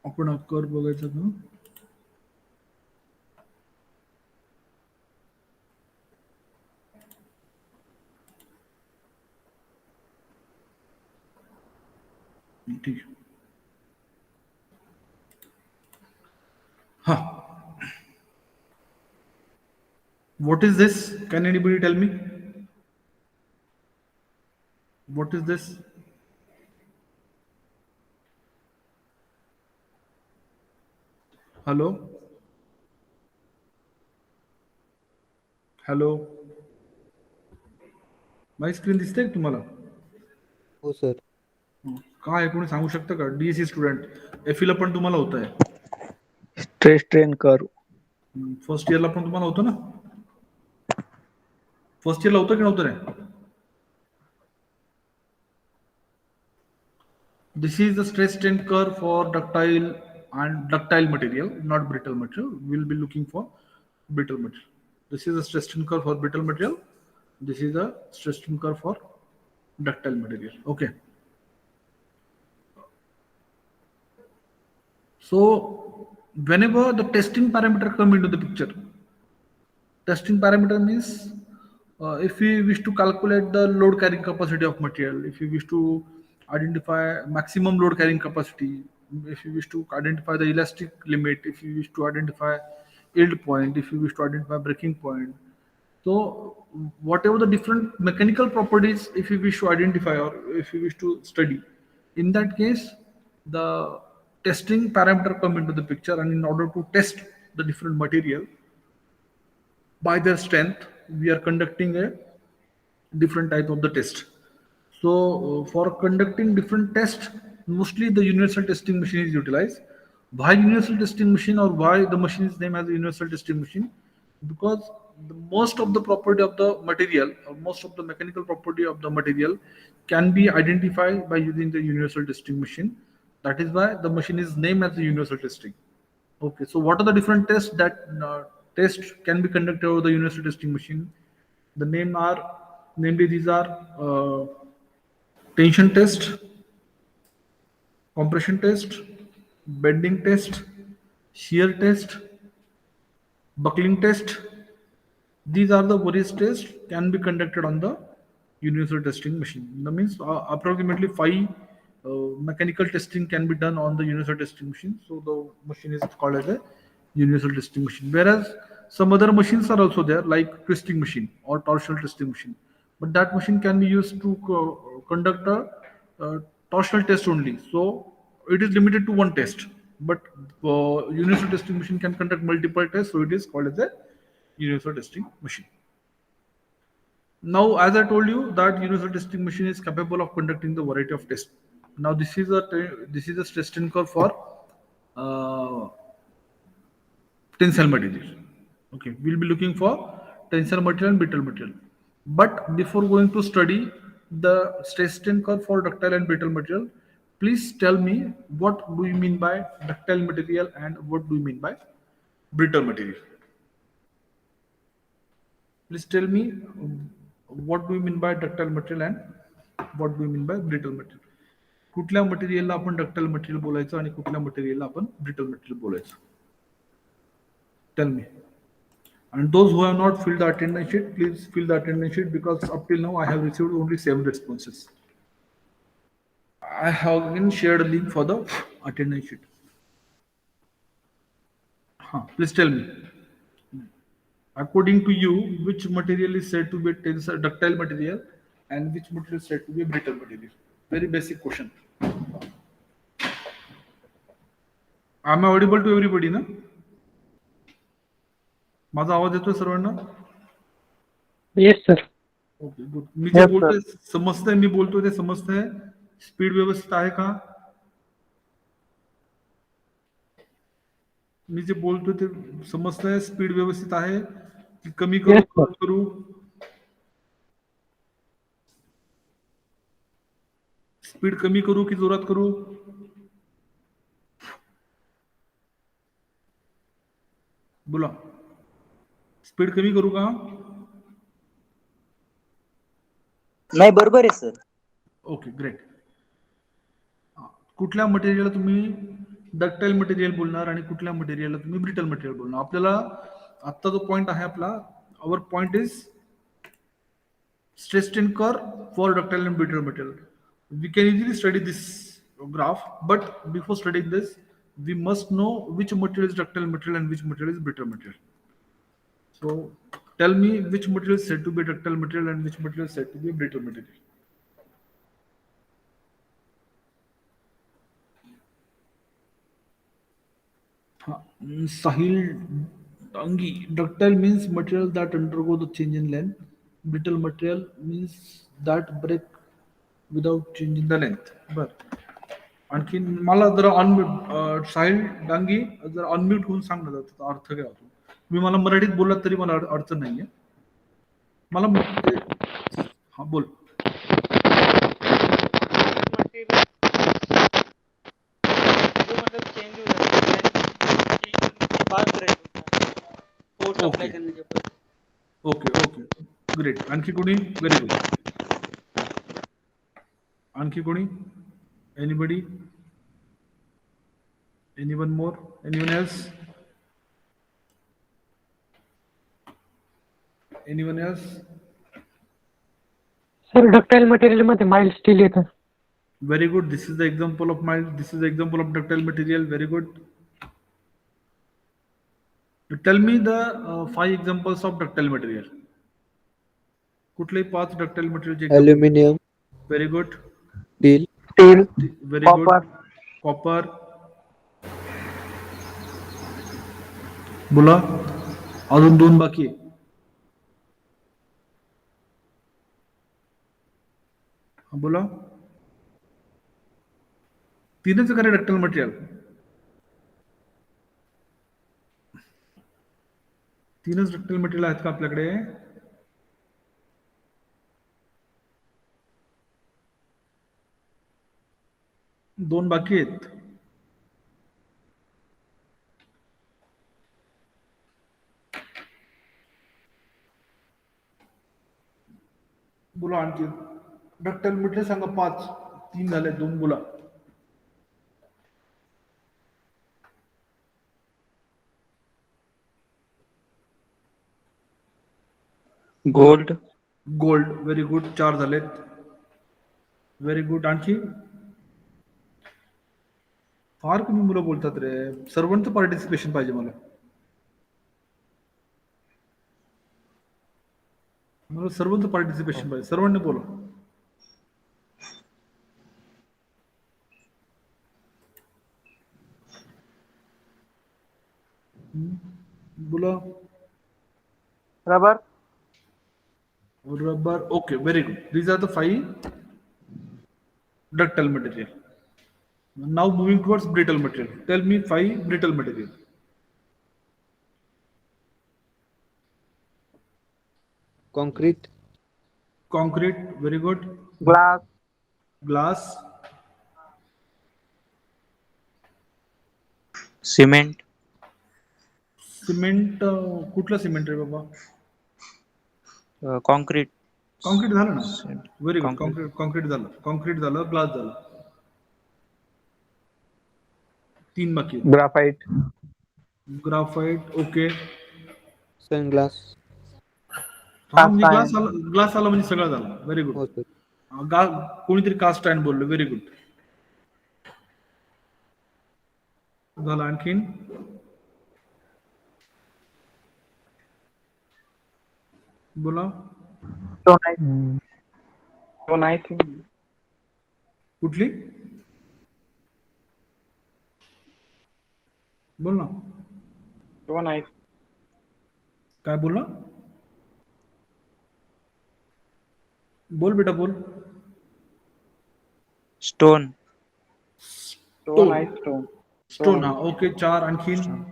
आपण कर बघायचा का? ठीक आहे. हा. What is this? Can anybody tell me? What is this? Hello? Hello, माझी screen दिसते का तुम्हाला?
हो सर.
काय कोणी सांगू शकतं का? डीएससी स्टुडंट, एफईला पण तुम्हाला होत आहे,
स्ट्रेस स्ट्रेन कर्व.
फर्स्ट इयरला पण तुम्हाला होतं ना? फर्स्ट इयरला होतं की नव्हतं रे? This is the stress strain curve for ductile material, not brittle material. We'll be looking for brittle material. This is a stress strain curve for brittle material. This is a stress strain curve for ductile material. Okay. So whenever the testing parameter come into the picture, testing parameter means if we wish to calculate the load carrying capacity of material, if we wish to identify maximum load carrying capacity, if you wish to identify the elastic limit, if you wish to identify yield point, if you wish to identify breaking point. So whatever the different mechanical properties, if you wish to identify or if you wish to study, in that case, the testing parameter come into the picture, and in order to test the different material by their strength, we are conducting a different type of the test. So for conducting different tests, mostly the universal testing machine is utilized. Why universal testing machine, or why the machine is named as a universal testing machine? Because most of the property of the material, or most of the mechanical property of the material, can be identified by using the universal testing machine. That is why the machine is named as the universal testing. Okay, so what are the different tests that test can be conducted over the universal testing machine? The name are, namely these are tension test, compression test, bending test, shear test, buckling test. These are the various tests can be conducted on the universal testing machine. That means approximately five mechanical testing can be done on the universal testing machine. So the machine is called as a universal testing machine. Whereas some other machines are also there, like twisting machine or torsional testing machine. But that machine can be used to conduct a torsional test only. So it is limited to one test. But universal testing machine can conduct multiple tests. So it is called as a universal testing machine. Now, as I told you, that universal testing machine is capable of conducting the variety of tests. Now, this is a stress strain curve for uh, tensile material. Okay, we'll be looking for tensile material and brittle material. But before going to study the stress strain curve for ductile and brittle material, please tell me what do you mean by ductile material and what do you mean by brittle material? Please tell me what do you mean by ductile material and what do you mean by brittle material? कुठल्या मटेरियलला आपण ductile material बोलायचं आणि कुठल्या मटेरियलला आपण brittle material बोलायचं? Tell me. And those who have not filled the attendance sheet, please fill the attendance sheet, because up till now I have received only 7 responses. I have again shared a link for the attendance sheet. Please tell me. According to you, which material is said to be ductile material and which material is said to be brittle material? Very basic question. Am I audible to everybody? Na? माझा आवाज येतोय सर्वांना?
Yes, sir.
Okay good. मी जे
Yes,
बोलतोय समजतंय, मी बोलतोय ते समजतंय? स्पीड व्यवस्थित आहे का? मी जे बोलतोय ते समजतंय? स्पीड व्यवस्थित आहे की कमी करू?
Yes, sir.
जोरात करू? स्पीड कमी करू की जोरात करू? बोला. स्पीड कमी करू का?
नाही बरोबर आहे सर.
Okay great. कुठल्या मटेरियलला तुम्ही डक्टाइल मटेरियल बोलणार आणि कुठल्या मटेरियलला तुम्ही ब्रिटल मटेरियल बोलणार? आपल्याला आत्ता जो पॉइंट आहे आपला, our point is stress strain curve for ductile and brittle material. We can easily study this graph, but before studying this, we must know which material is ductile material and which material is brittle material. So tell me which material is said to be ductile material and which material is said to be brittle material. Sahil Dangi, ductile means material that undergo the change in length. Brittle material means that break without changing the length. बर. आणखी मला जरा unmute, साहिल डांगी जरा unmute होऊन सांग ना त्याचा अर्थ काय होतो. तुम्ही मला मराठीत बोललात तरी मला अडचण नाहीये. मला हा बोल. Okay okay great. आणखी कोणी? Very good. आणखी कोणी? Anybody? Anyone more? Anyone else? Anyone else?
Sir ductile material मध्ये माइल्ड स्टील येतं.
Very good. This is the example of ductile material. Very good. Tell me the 5 examples of ductile material. कुठलेही 5 ductile material example.
Aluminium,
Very good.
steel,
Steel,
Very
copper,
good. Copper. बोला. अजून 2 बाकी आहे. बोला. 3च करे ductal material. 3च ductal material आहेत का आपल्याकडे? 2 बाकी आहेत. बोला आणखी. डक्टल मटेरियल सांगा 5. 3 झाले, 2 बोला.
Gold,
gold. Very good. 4 झालेत. Very good. आणखी. फार कमी मुलं बोलतात रे. सर्वांचं पार्टिसिपेशन पाहिजे मला. सर्वांचं पार्टिसिपेशन पाहिजे. सर्वांनी बोला. बोला.
rubber,
Rubber. Okay, very good. These are the 5 ductile material. Now moving towards brittle material. Tell me 5 brittle material.
concrete,
Concrete. Very good.
glass,
Glass.
Cement,
Cement. कुठला सिमेंट रे बाबा?
कॉन्क्रीट,
कॉन्क्रीट झालं ना. Very good.
Concrete.
Concrete झालं. Concrete झालं. Glass झालं. 3 बाकी.
Graphite,
graphite. Okay.
sunglass.
म्हणजे
Cast
glass आला. ग्लास आला म्हणजे सगळं झालं. Very good.
हो सर.
कोणीतरी कास्ट आयर्न बोललो. Very good. झालं. आणखीन. बोला.
stone I think.
कुठली? बोल ना.
Stone I.
काय बोलला? बोल बेटा बोल.
Stone,
Stone I stone.
Stone. हा. ओके. 4. आणखीन.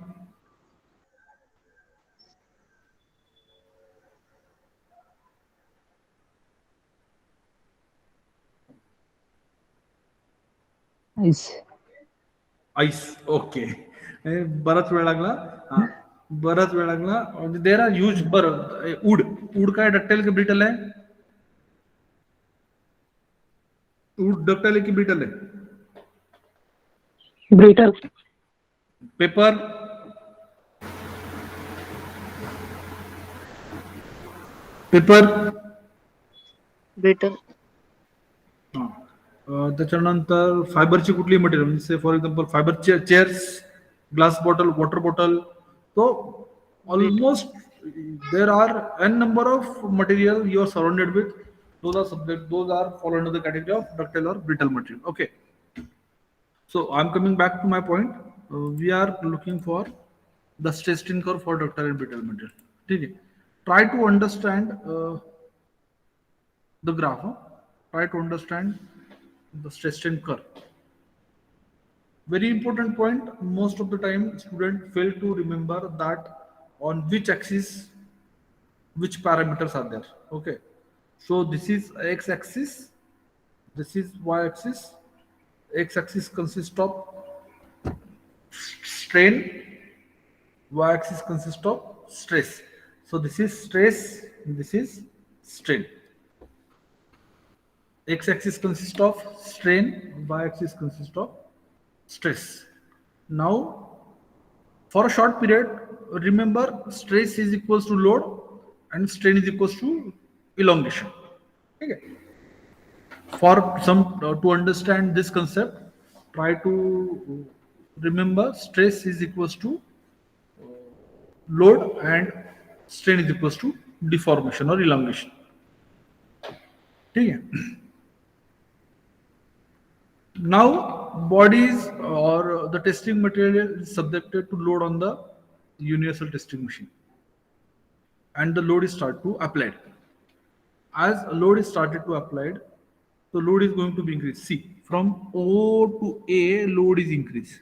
आईस. ओके. बराच वेळ लागला. हा. बराच वेळ लागला. There are huge. बरं. वूड. वूड काय डक्टाइल की ब्रिटल आहे? वूड डक्टाइल आहे की ब्रिटल आहे?
Brittle.
पेपर. पेपर.
brittle,
त्याच्यानंतर फायबरची कुठली मटेरियल म्हणजे for example fibre chairs, glass bottle, water bottle. तो almost there are n number of material you are surrounded with. Those are fall under the category of ductile or brittle material. Okay. So I'm coming back to my point. We are looking for the stress strain curve for ductile and brittle material. Okay. Try to understand the graph. Try to understand the stress strain curve. Very important point. Most of the time, students fail to remember that on which axis which parameters are there. Okay. So this is x-axis. This is y-axis. X-axis consists of strain. Y-axis consists of stress. So this is stress. This is strain. X-axis consists of strain. Y-axis consists of stress. Now, for a short period, remember stress is equals to load and strain is equals to elongation. Okay. For some to understand this concept, try to remember stress is equals to load and strain is equals to deformation or elongation. ठीक है. Now bodies or the testing material is subjected to load on the universal testing machine, and the load is started to applied. As a load is started to applied, the load is going to be increased. See, from O to A, load is increased.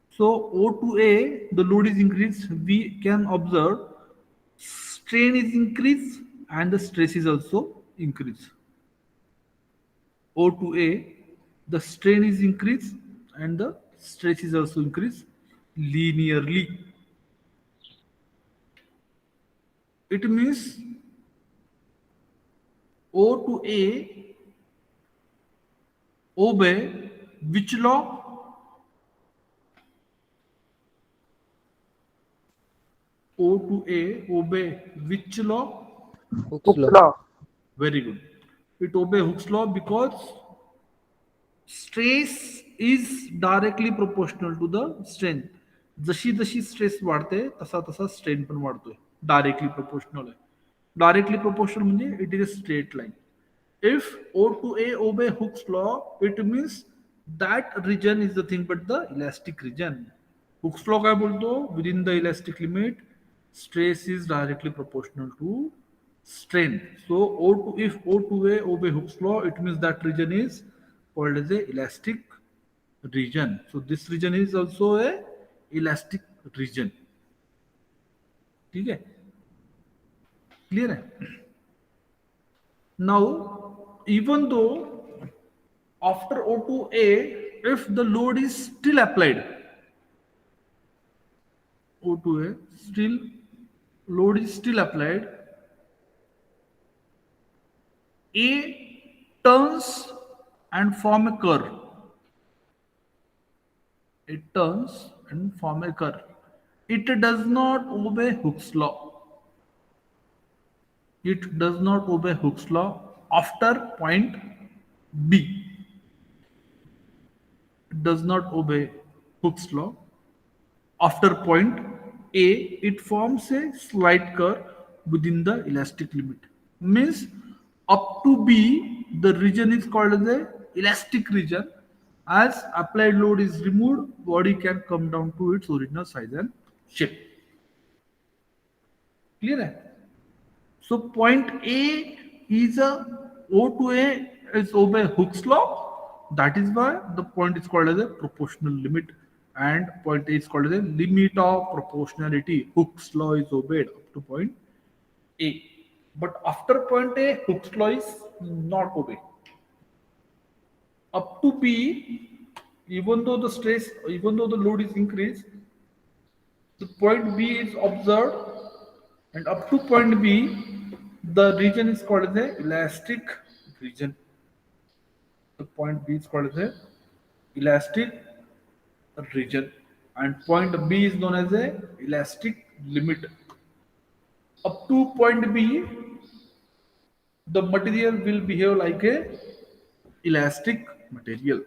So O to A, the load is increased. We can observe strain is increased and the stress is also increased. O to A, the strain is increased and the stress is also increased linearly. It means O to A obey which law? O to A obey which law?
Hooke's
Hooke's
law.
law.
Very good. It obey Hooke's law because stress is directly proportional to the strain. जशी जशी stress वाढते तसा तसा strain पण वाढतोय. Directly proportional आहे. Directly proportional म्हणजे it is a straight line. If O to A obey Hooke's law, it means that region is the thing but the elastic region. Hooke's law काय बोलतो? Within the elastic limit, stress is directly proportional to strain. So if O to A obey Hooke's law, it means that region is called as a elastic region. So this region is also a elastic region. ठीक है? Clear है? Now, even though after O to A, if the load is still applied, O to A, still load is still applied, A turns and form a curve. It turns and form a curve. It does not obey Hooke's law. It does not obey Hooke's law after point B. It does not obey Hooke's law. After point A, it forms a slight curve within the elastic limit. Means up to B, the region is called as a elastic region. As applied load is removed, body can come down to its original size and shape. Clear है? So point A is a O to A is obey Hooke's law. That is why the point is called as a proportional limit, and point A is called as a limit of proportionality. Hooke's law is obeyed up to point A, but after point A, Hooke's law is not obeyed. Up to B, even though the load is increased, the point B is observed, and up to point B, the region is called as a elastic region. The point B is called as a elastic region, and point B is known as a elastic limit. Up to point B, the material will behave like a elastic material.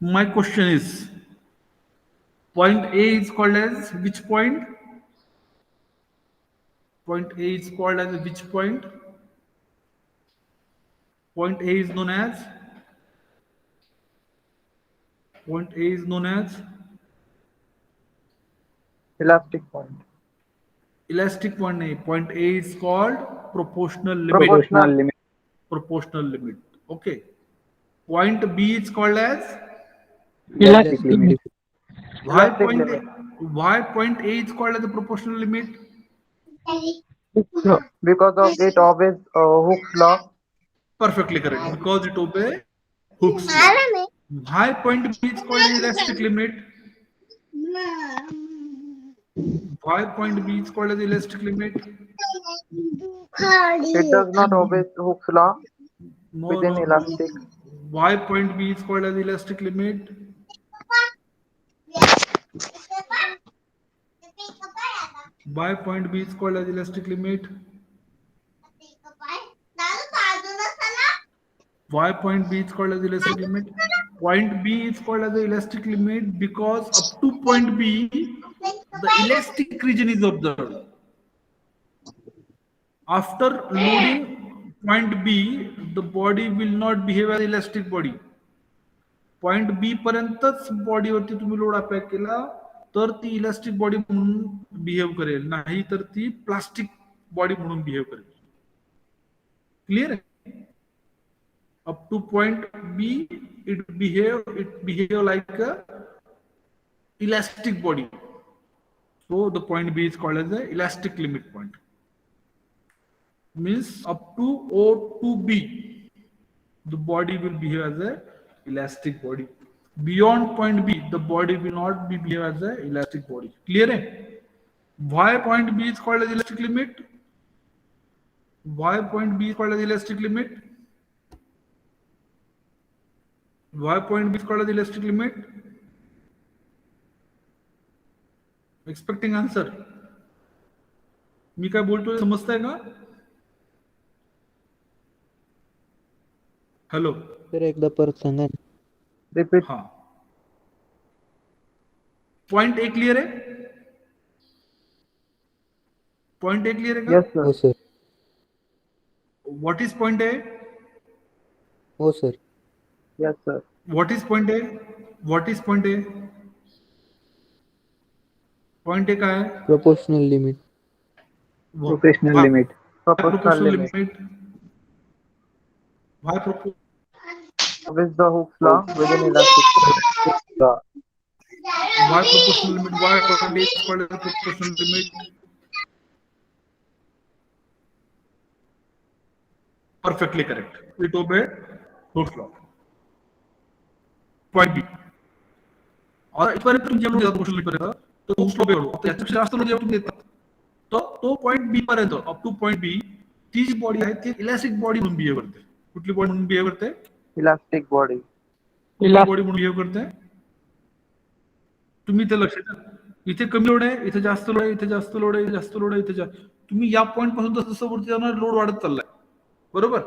My question is, point A is called as which point? Point A is called as which point? Point A is known as
Elastic point.
elastic point A. Point A is called proportional limit.
Proportional limit.
Proportional limit. Okay. Point B is called as
Elastic limit.
why
Elastic
point
limit.
why point A is called as the proportional limit?
Hooke's law.
Because of it obeys Hooke's law.
Perfectly correct. Because it obeys Hooke's law. Why point B is called an elastic limit? Why point B is called as elastic limit?
It does not obey Hooke's law
No,
within
no, no.
elastic.
Why point B is called as elastic limit? Why point B is called as elastic limit? Why point B is called as elastic limit? Point B is called as the elastic limit because up to point B, the elastic region is observed. After loading point B, the body will not behave as elastic body. Point B पर्यंतच बॉडीवरती तुम्ही load apply केला तर ती elastic body म्हणून behave करेल, नाही तर ती प्लास्टिक बॉडी म्हणून बिहेव करेल. क्लिअर आहे? Up to point B it behave like a elastic body. So the point B is called as the elastic limit point. Means up to O to B, the body will behave as a elastic body. Beyond point B, the body will not be behave as a elastic body. Clear hai? Why point B is called as elastic limit? Why point B is called as elastic limit? Why point B is called as elastic limit? Expecting answer. मी काय बोलतोय समजताय का? Hello
sir एकदा परत सांगा ना.
Repeat.
हा. Point A clear आहे? Point A clear आहे का?
Yes, sir.
हो sir.
What is point A?
हो sir.
Yes, sir.
What is point A? What is point A? Point A काय आहे?
Proportional limit.
Proportional limit. Proportional
Proportional
limit.
limit. Why
With the Hooke's law within elastic law.
why proportional limit? Why point A is called as a proportional limit? Perfectly correct. It obeyed Hooke's law. Point B. और इथपर्यंत तुम्ही जेवढं देतात proportional limit पर्यंत तो Hooke's law obey होतो. त्याच्यापेक्षा जास्त लोक जेवढं तुम्ही देतात तो पॉइंट बी पर्यंत अप टू पॉइंट बी ती जी बॉडी आहे ती इलास्टिक बॉडी म्हणून बिहेव करते. कुठली बॉडी म्हणून बिहेव करते?
Elastic body.
बॉडी म्हणून बिहेव करते. तुम्ही ते लक्ष द्या. इथे कमी लोड आहे, इथे जास्त लोड आहे, इथे जास्त लोड आहे, जास्त लोड आहे, इथे तुम्ही या पॉईंट पासून जसं वरती जाणार लोड वाढत चाललाय. बरोबर?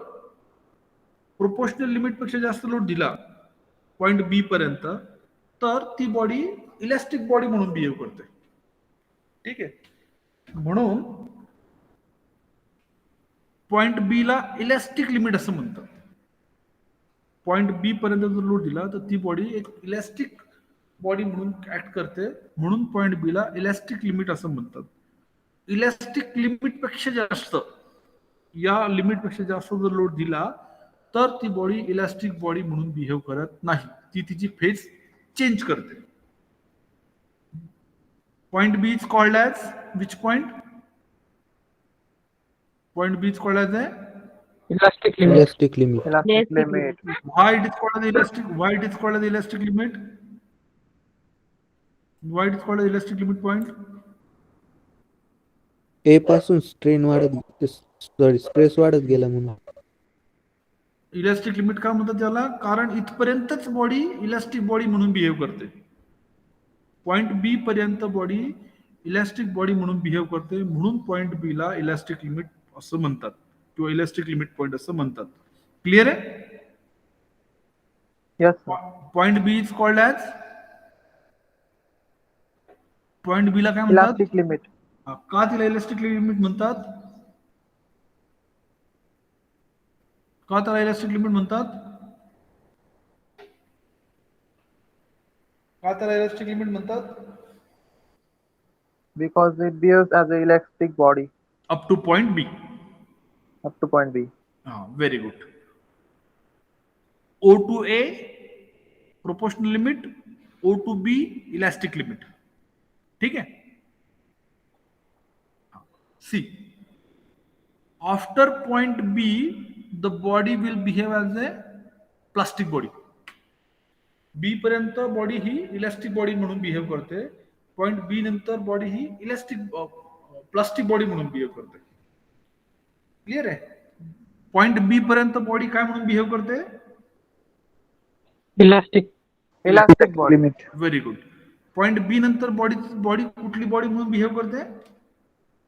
प्रोपोर्शनल लिमिट पेक्षा जास्त लोड दिला पॉइंट बी पर्यंत तर ती बॉडी इलास्टिक बॉडी म्हणून बिहेव करते. ठीक आहे? म्हणून पॉइंट बी ला इलास्टिक लिमिट असं म्हणतात. पॉइंट बी पर्यंत जर लोड दिला तर ती बॉडी एक इलास्टिक बॉडी म्हणून ऍक्ट करते, म्हणून पॉइंट बी ला इलास्टिक लिमिट असं म्हणतात. इलास्टिक लिमिट पेक्षा जास्त या लिमिट पेक्षा जास्त जर लोड दिला तर ती बॉडी इलास्टिक बॉडी म्हणून बिहेव करत नाही, ती तिची फेज चेंज करते. Point B is called as which point? Point B is called as a
Elastic limit.
Elastic limit.
Elastic limit.
why it is called as elastic? Why it is called as elastic limit? Why it is called as elastic limit point?
ए पासून stress वाढत गेला म्हणून.
Elastic limit का म्हणतात त्याला? कारण इथपर्यंतच body elastic body म्हणून behave करते. पॉइंट बी पर्यंत बॉडी इलास्टिक बॉडी म्हणून बिहेव करते, म्हणून पॉइंट बी ला इलास्टिक लिमिट असं म्हणतात किंवा इलास्टिक लिमिट पॉइंट असं म्हणतात. क्लिअर आहे?
Yes, sir.
Point B is called as point B ला काय म्हणतात?
Elastic limit.
का तिला इलास्टिक लिमिट म्हणतात? का त्याला इलास्टिक लिमिट म्हणतात? का त्याला इलास्टिक लिमिट म्हणतात?
Because it behaves as an elastic body
up to point B.
up to point B.
Very good. O to A proportional limit, O to B elastic limit. ठीक है? See after point B the body will behave as a plastic body. B पर्यंत body ही elastic body म्हणून behave करते, पॉइंट B नंतर body ही elastic plastic body म्हणून बिहेव करते. क्लिअर आहे? पॉइंट बी पर्यंत बॉडी काय म्हणून बिहेव करते?
Elastic.
Elastic body. Limit.
Very good. Point B नंतर बॉडी कुठली बॉडी म्हणून बिहेव करते?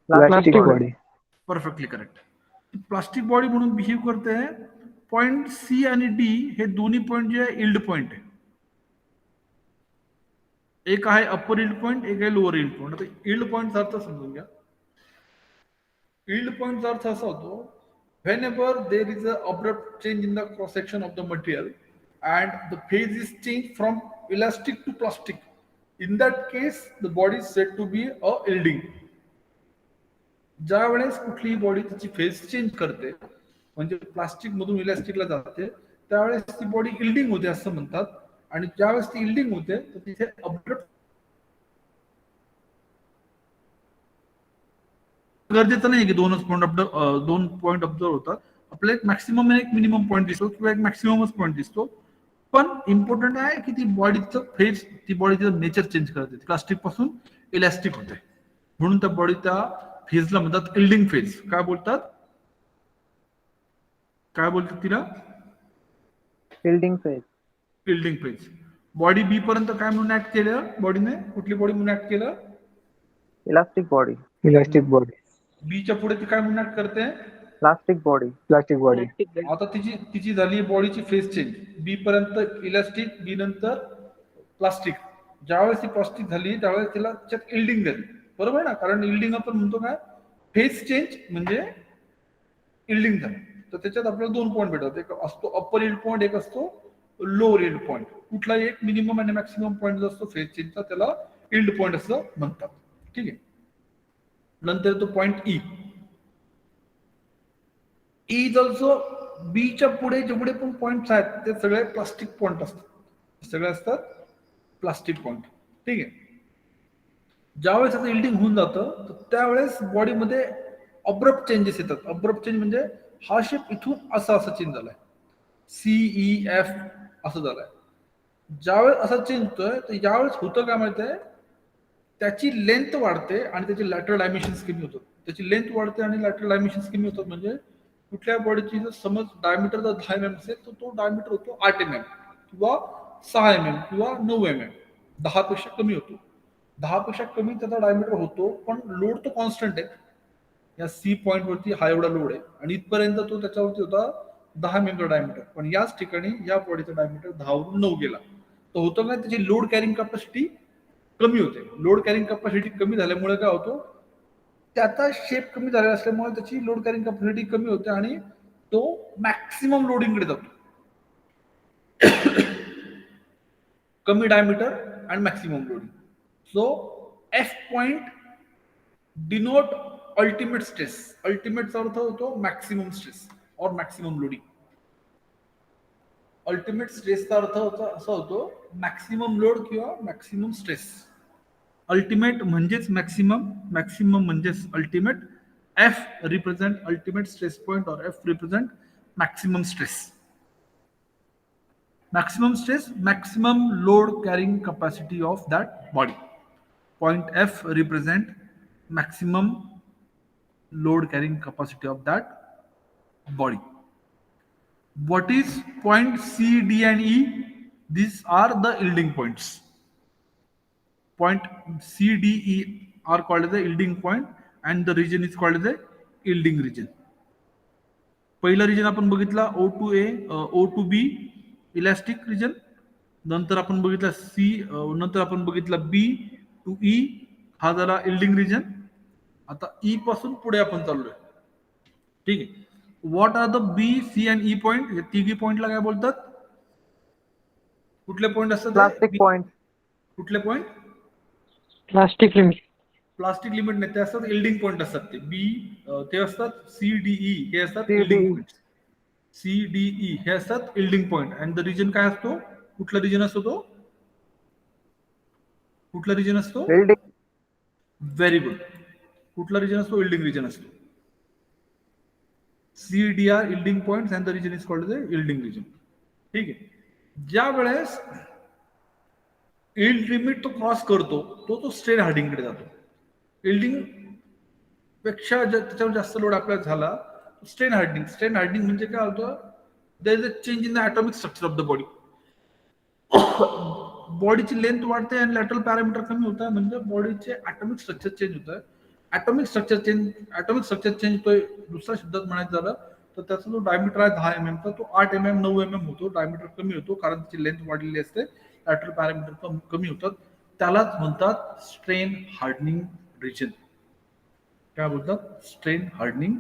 Plastic body.
Perfectly correct. Plastic body म्हणून बिहेव करते पॉइंट सी आणि डी हे दोन्ही पॉइंट जे आहे इल्ड पॉइंट आहे. एक आहे अप्पर इल्ड पॉइंट, एक आहे लोअर इल्ड पॉइंट. आता इल्ड पॉइंटचा अर्थ समजून घ्या. इल्ड पॉइंटचा अर्थ असा होतो, whenever there is a abrupt change in the cross section of the material and the phase is changed from elastic to plastic, in that case the body is said to be a yielding. ज्या वेळेस कुठलीही body तिची phase change करते, म्हणजे plastic मधून इलास्टिकला जाते, त्यावेळेस ती बॉडी इल्डिंग होते असं म्हणतात. आणि ज्यावेळेस ती इल्डिंग होते तर तिथे अब्रप्ट गरजेचं नाही की दोन पॉइंट ऑब्झर्व होतात. आपल्याला एक मॅक्सिमम आणि एक मिनिमम पॉइंट दिसतो किंवा एक मॅक्सिममच पॉइंट दिसतो. पण इम्पॉर्टंट आहे की ती बॉडीचं फेज, ती बॉडीचं नेचर चेंज करते, प्लास्टिक पासून इलास्टिक होते. म्हणून त्या बॉडी त्या फेजला म्हणतात इल्डिंग फेज. काय बोलतात तिला?
Yielding phase.
Yielding phase. Body B पर्यंत काय म्हणून ऍक्ट केलं बॉडीने? कुठली बॉडी म्हणून ऍक्ट केलं?
Elastic body.
Elastic body.
बीच्या पुढे ती काय म्हणून ऍक्ट करते?
Plastic body.
Plastic body.
आता तिची झाली बॉडीची फेज चेंज. बी पर्यंत इलास्टिक, बी नंतर प्लास्टिक. ज्यावेळेस ती प्लास्टिक झाली त्यावेळेस तिला त्याच्यात इल्डिंग झाली. बरोबर ना? कारण इल्डिंग आपण म्हणतो काय, फेज चेंज म्हणजे इल्डिंग झाली. तर त्याच्यात आपल्याला दोन पॉईंट भेटतात. एक असतो अप्पर इल्ड पॉईंट, एक असतो लोअर इल्ड पॉईंट. कुठलाही एक मिनिमम आणि मॅक्सिमम पॉईंट जो असतो फेज चेंजचा त्याला इल्ड पॉईंट असं म्हणतात. ठीक आहे. नंतर तो पॉईंट ई. इज ऑल्सो बीच्या पुढे जेवढे पण पॉइंट आहेत ते सगळे प्लास्टिक पॉइंट असतात. सगळे असतात प्लास्टिक पॉइंट. ठीक आहे. ज्यावेळेस आता इल्डिंग होऊन जातं तर त्यावेळेस बॉडीमध्ये अब्रप्ट चेंजेस येतात. अब्रप्ट चेंज म्हणजे हा शेप इथून असा चेंज झालाय, CEF असं झालाय. ज्यावेळेस असा चेंज होतोय तर यावेळेस होतं काय माहिती आहे, त्याची लेंथ वाढते आणि त्याचे लॅटरल डायमेन्शन्स कमी होतात. त्याची लेंथ वाढते आणि लॅटरल डायमेन्शन्स कमी होतात. म्हणजे कुठल्या बॉडीची जर समज डायमीटर जर 10 mm असेल तर तो डायमीटर होतो 8 mm किंवा 6 mm किंवा 9 mm. 10 पेक्षा कमी होतो. 10 पेक्षा कमी त्याचा डायमीटर होतो, पण लोड तो कॉन्स्टंट आहे. या सी पॉइंट वरती हा एवढा लोड आहे आणि इथपर्यंत तो त्याच्यावरती होता 10 mm डायमीटर. पण याच ठिकाणी या बॉडीचा डायमीटर 10 वरून 9 गेला. तर होतं काय, त्याची लोड कॅरिंग कॅपॅसिटी कमी होते. लोड कॅरिंग कॅपॅसिटी कमी झाल्यामुळे काय होतो, त्याचा शेप कमी झालेला असल्यामुळे त्याची लोड कॅरिंग कॅपॅसिटी कमी होते आणि तो मॅक्सिमम लोडिंगकडे जातो. कमी डायमीटर आणि maximum loading. So F point denote ultimate stress. अल्टिमेटचा अर्थ होतो मॅक्सिमम स्ट्रेस और मॅक्सिमम लोडिंग. अल्टिमेट स्ट्रेसचा अर्थ असा होतो मॅक्सिमम लोड किंवा मॅक्सिमम स्ट्रेस. अल्टिमेट म्हणजेच मॅक्सिमम, मॅक्सिमम म्हणजेच ultimate. F represent ultimate stress point और F represent maximum stress. Maximum stress, maximum load carrying capacity of that body. Point F represent maximum load carrying capacity of that body. What is point C, D and E? These are the yielding points. Point C, D, E are called as the yielding point and the region is called as the yielding region. पहिला region आपण बघितला O2A, O2B elastic region. नंतर आपण बघितला C, नंतर आपण बघितला B to E, हा झाला yielding region. आता ई पासून पुढे आपण चाललोय. ठीक आहे. What are the B, C and E point? हे तिघी पॉइंटला काय बोलतात? कुठले पॉइंट असतात?
Plastic point.
कुठले point?
Plastic limit.
Plastic limit नाही, ते असतात इल्डिंग पॉइंट असतात. ते बी ते असतात CDE हे असतात
CDE.
Yielding point. CDE हे असतात yielding point. And the region काय असतो? कुठला रिजन असतो तो? कुठला रिजन असतो?
Yielding.
Very good. कुठला रिजन असतो? इल्डिंग रिजन असतो. CDR yielding points and the region is called the yielding region. ठीक आहे. ज्या वेळेस यील्ड लिमिट तो क्रॉस करतो तो स्ट्रेन हार्डिंग कडे जातो. यील्डिंग पेक्षा त्याच्यावर जास्त लोड आपल्याला झाला स्ट्रेन हार्डनिंग. स्ट्रेन हार्डनिंग म्हणजे काय होतं? There is a change in the atomic structure of the body. बॉडीची लेंथ वाढते आणि लॅटरल पॅरामीटर कमी होत आहे, म्हणजे बॉडीचे ॲटॉमिक स्ट्रक्चर चेंज होत आहे. ॲटॉमिक स्ट्रक्चर चेंज तो दुसऱ्या शब्दात म्हणायचं झालं तर त्याचा जो डायमीटर आहे 10 mm चा तो 8 mm 9 mm होतो. डायमीटर कमी होतो कारण त्याची लेंथ वाढलेली असते, लॅटरल पॅरामीटर कमी होतात. त्यालाच म्हणतात स्ट्रेन हार्डनिंग रिजन. काय बोलतात? Strain hardening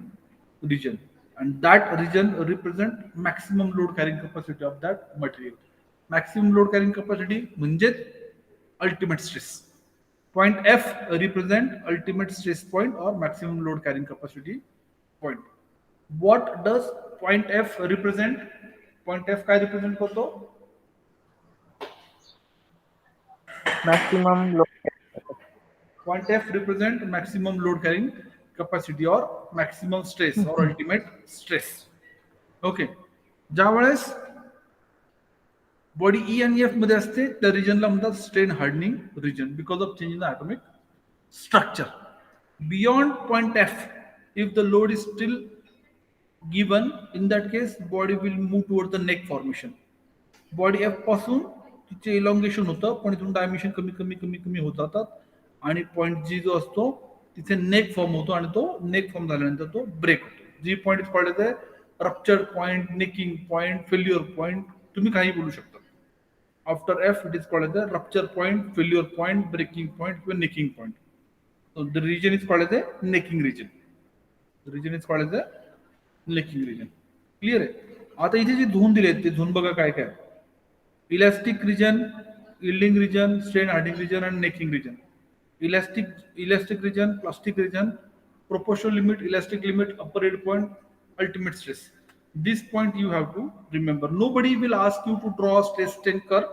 region, and that region represent maximum load carrying capacity of that material. Maximum load carrying capacity म्हणजेच ultimate stress. Point F represent ultimate stress point or maximum load carrying capacity point. What does point F represent? Point F काय represent करतो?
maximum load.
Point F represent maximum load carrying capacity or maximum stress or ultimate stress. Okay, ज्या वेळेस body ई आणि F मध्ये असते त्या रिजनला म्हणतात strain hardening region because of change in the atomic structure. Beyond point F, if the load is still given, in that case body will move toward the neck formation. Body F पासून तिचे elongation होतं, पण इथून dimension कमी कमी कमी कमी होत जातात आणि पॉइंट जी जो असतो तिथे नेक फॉर्म होतो आणि तो नेक फॉर्म झाल्यानंतर तो ब्रेक होतो. G point is called as rupture point, necking point, failure point, तुम्ही काही बोलू शकता. After F it is called as rupture point, failure point, breaking point किंवा necking point. The region is called as a necking region. Region is called as a necking region. Clear आहे? आता इथे जे zone दिले ते zone बघा काय काय. Elastic region, yielding region, strain hardening region आणि necking region. Elastic region, plastic region, proportional limit, elastic limit, upper head point, ultimate stress. This point you have to remember. Nobody will ask you to draw a stress strain curve,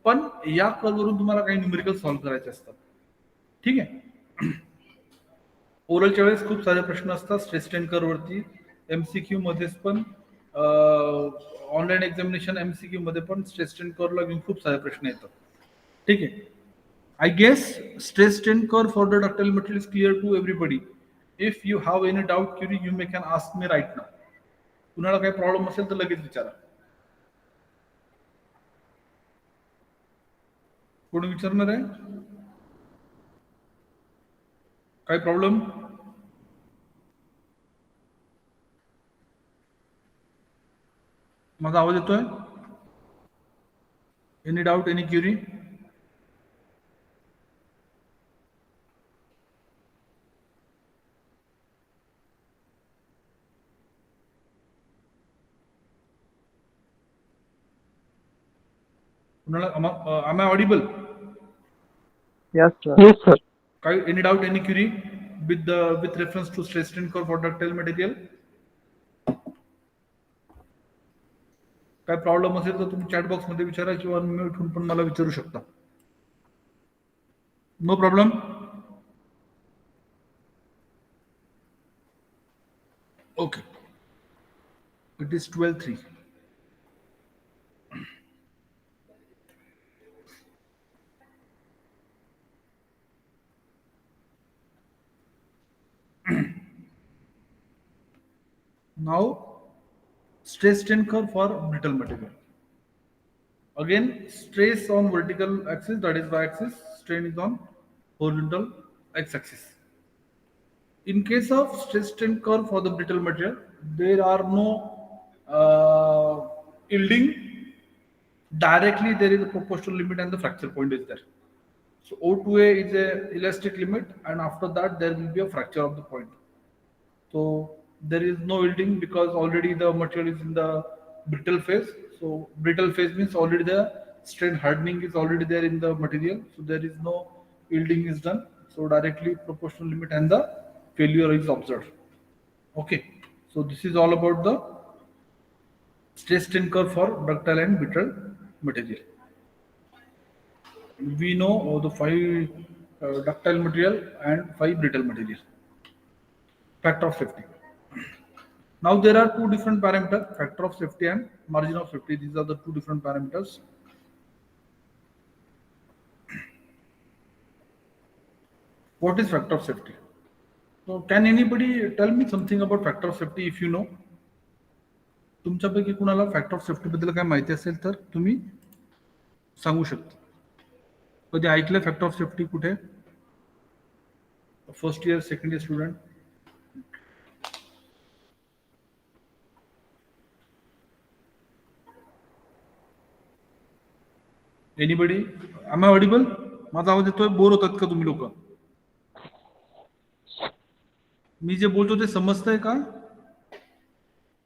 पण या curve वरून तुम्हाला काही numerical solve करायचे असतात. ठीक आहे? ओरलच्या वेळेस खूप सारे प्रश्न असतात स्ट्रेस स्ट्रेन कर्व वरती. एमसीक्यू मध्येच पण, ऑनलाईन एक्झामिनेशन एमसीक्यू मध्ये पण स्ट्रेस स्ट्रेन कर्वला घेऊन खूप सारे प्रश्न येतात. ठीक आहे? I guess stress strain curve for the ductile material is clear to everybody. If you have any doubt, query, you may can ask me right now. कुणाला काही प्रॉब्लेम असेल तर लगेच विचारा. कोण विचारणार आहे? काय प्रॉब्लेम? माझा आवाज येतोय? Any doubt, any query? Am I audible?
Yes, sir.
Yes, sir.
Any doubt, any query with reference to stress strain curve for ductile material? काय प्रॉब्लेम असेल तर तुम्ही चॅट बॉक्स मध्ये विचारा किंवा मी उठून पण मला विचारू शकता. No problem. Okay, it is 12:03. Now, stress strain curve for brittle material. Again, stress on vertical axis, that is y-axis, strain is on horizontal x-axis. In case of stress strain curve for the brittle material, there are no yielding. Directly there is a proportional limit and the fracture point is there. So O2A is a elastic limit, and after that there will be a fracture of the point. So there is no yielding because already the material is in the brittle phase. So brittle phase means already the strain hardening is already there in the material. So there is no yielding is done. So directly proportional limit and the failure is observed. Okay. So this is all about the stress strain curve for ductile and brittle material. We know the 5 ductile material and 5 brittle material. Factor of safety. Now there are two different parameters, factor of safety and margin of safety. These are the two different parameters. What is factor of safety? So can anybody tell me something about factor of safety if you know? तुमच्यापैकी कुणाला factor of safety बद्दल काय माहिती असेल तर तुम्ही सांगू शकता. कधी ऐकलं फॅक्टर ऑफ सेफ्टी कुठे? First year, second year student? Anybody? Am I audible? माझा आवाज येतोय? बोर होतात का तुम्ही लोक? मी जे बोलतो ते समजतंय का?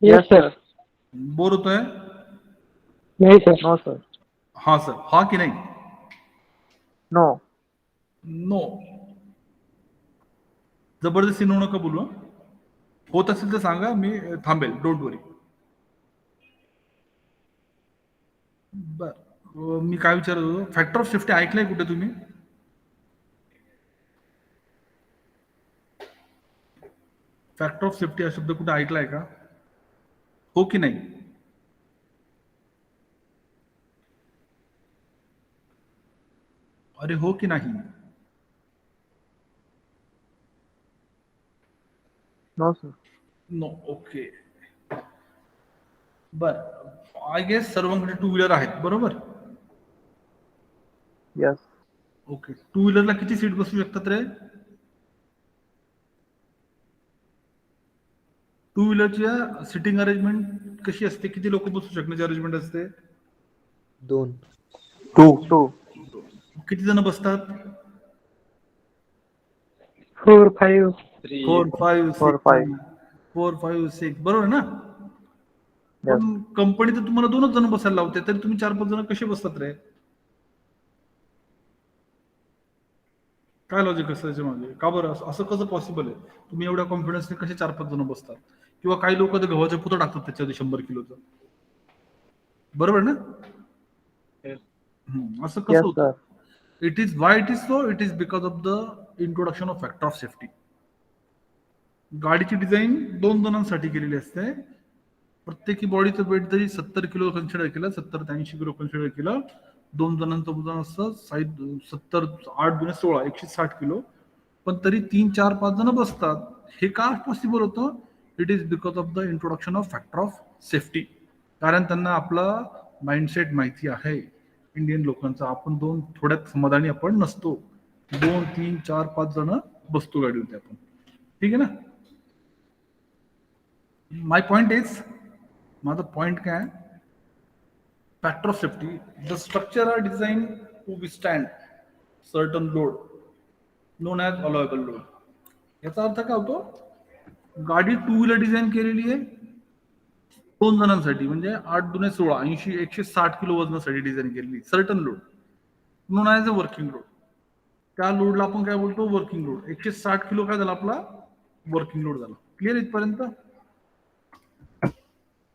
Yes, sir.
बोर होतोय?
नहीं सर.
No, sir.
हा सर. हा की नाही?
No.
नो. जबरदस्ती नो नका बोलू हं. होत असेल तर सांगा, मी थांबेल. Don't worry. बर, मी काय विचारत होतो, फॅक्टर ऑफ सेफ्टी ऐकलंय कुठे तुम्ही? फॅक्टर ऑफ सेफ्टी हा शब्द कुठे ऐकलाय का? हो की नाही? अरे हो की नाही?
No, sir.
नो. ओके. बर, आय गेस सर्वांकडे टू व्हीलर आहेत, बरोबर?
Yes.
ओके. टू व्हीलरला किती सीट बसू शकतात रे? टू व्हीलरच्या सिटिंग अरेंजमेंट कशी असते? किती लोक बसू शकण्याची अरेंजमेंट असते?
2.
2.
किती जण बसतात?
4, 5.
4, 5,
4, 5.
4, 5, 6, बरोबर ना?
Yes.
पण कंपनी तर तुम्हाला 2च जण बसायला लावते, तरी तुम्ही 4-5 जण कसे बसतात रे? काय लॉजिक असतं त्याच्या मागे? का बरं असं कसं पॉसिबल आहे? तुम्ही एवढ्या कॉन्फिडन्सने कसे 4-5 जण बसतात? किंवा काही लोक तर गव्हाचा पुतळा टाकतात त्याच्यामध्ये 100 किलोचं, बरोबर ना? असं कसं
Yes,
होतं?
sir.
It is why it is so? It is because of the introduction of factor of safety. गाडीची डिझाईन 2 जणांसाठी केलेली असते. प्रत्येकी बॉडीचं वेट जरी 70 किलो कन्सिडर केलं, 70 ते 80 किलो कन्सिडर केलं, 2 जणांचं वजन असतं 70, 8 × 16, 160 किलो. पण तरी 3, 4, 5 जण बसतात. हे का पॉसिबल होतं? It is because of the introduction of factor of safety. कारण त्यांना आपला माइंडसेट माहिती आहे इंडियन लोकांचा. आपण थोड्यात समाधानी आपण नसतो. 2, 3, 4, 5 जण बसतो गाडीवरती आपण. ठीक आहे ना? माय पॉइंट इज, माझा पॉइंट काय? Factor of safety, the structure are design to विस्टँड certain load known as allowable load. याचा अर्थ काय होतो? गाडी टू व्हीलर डिझाईन केलेली आहे 2 जणांसाठी, म्हणजे 8 × 16, 80, 160 किलो वजनासाठी डिझाईन केलेली certain load known as a working load. त्या लोडला आपण काय बोलतो? Working load. 160 किलो काय झाला आपला? वर्किंग लोड झाला. क्लिअर इथपर्यंत?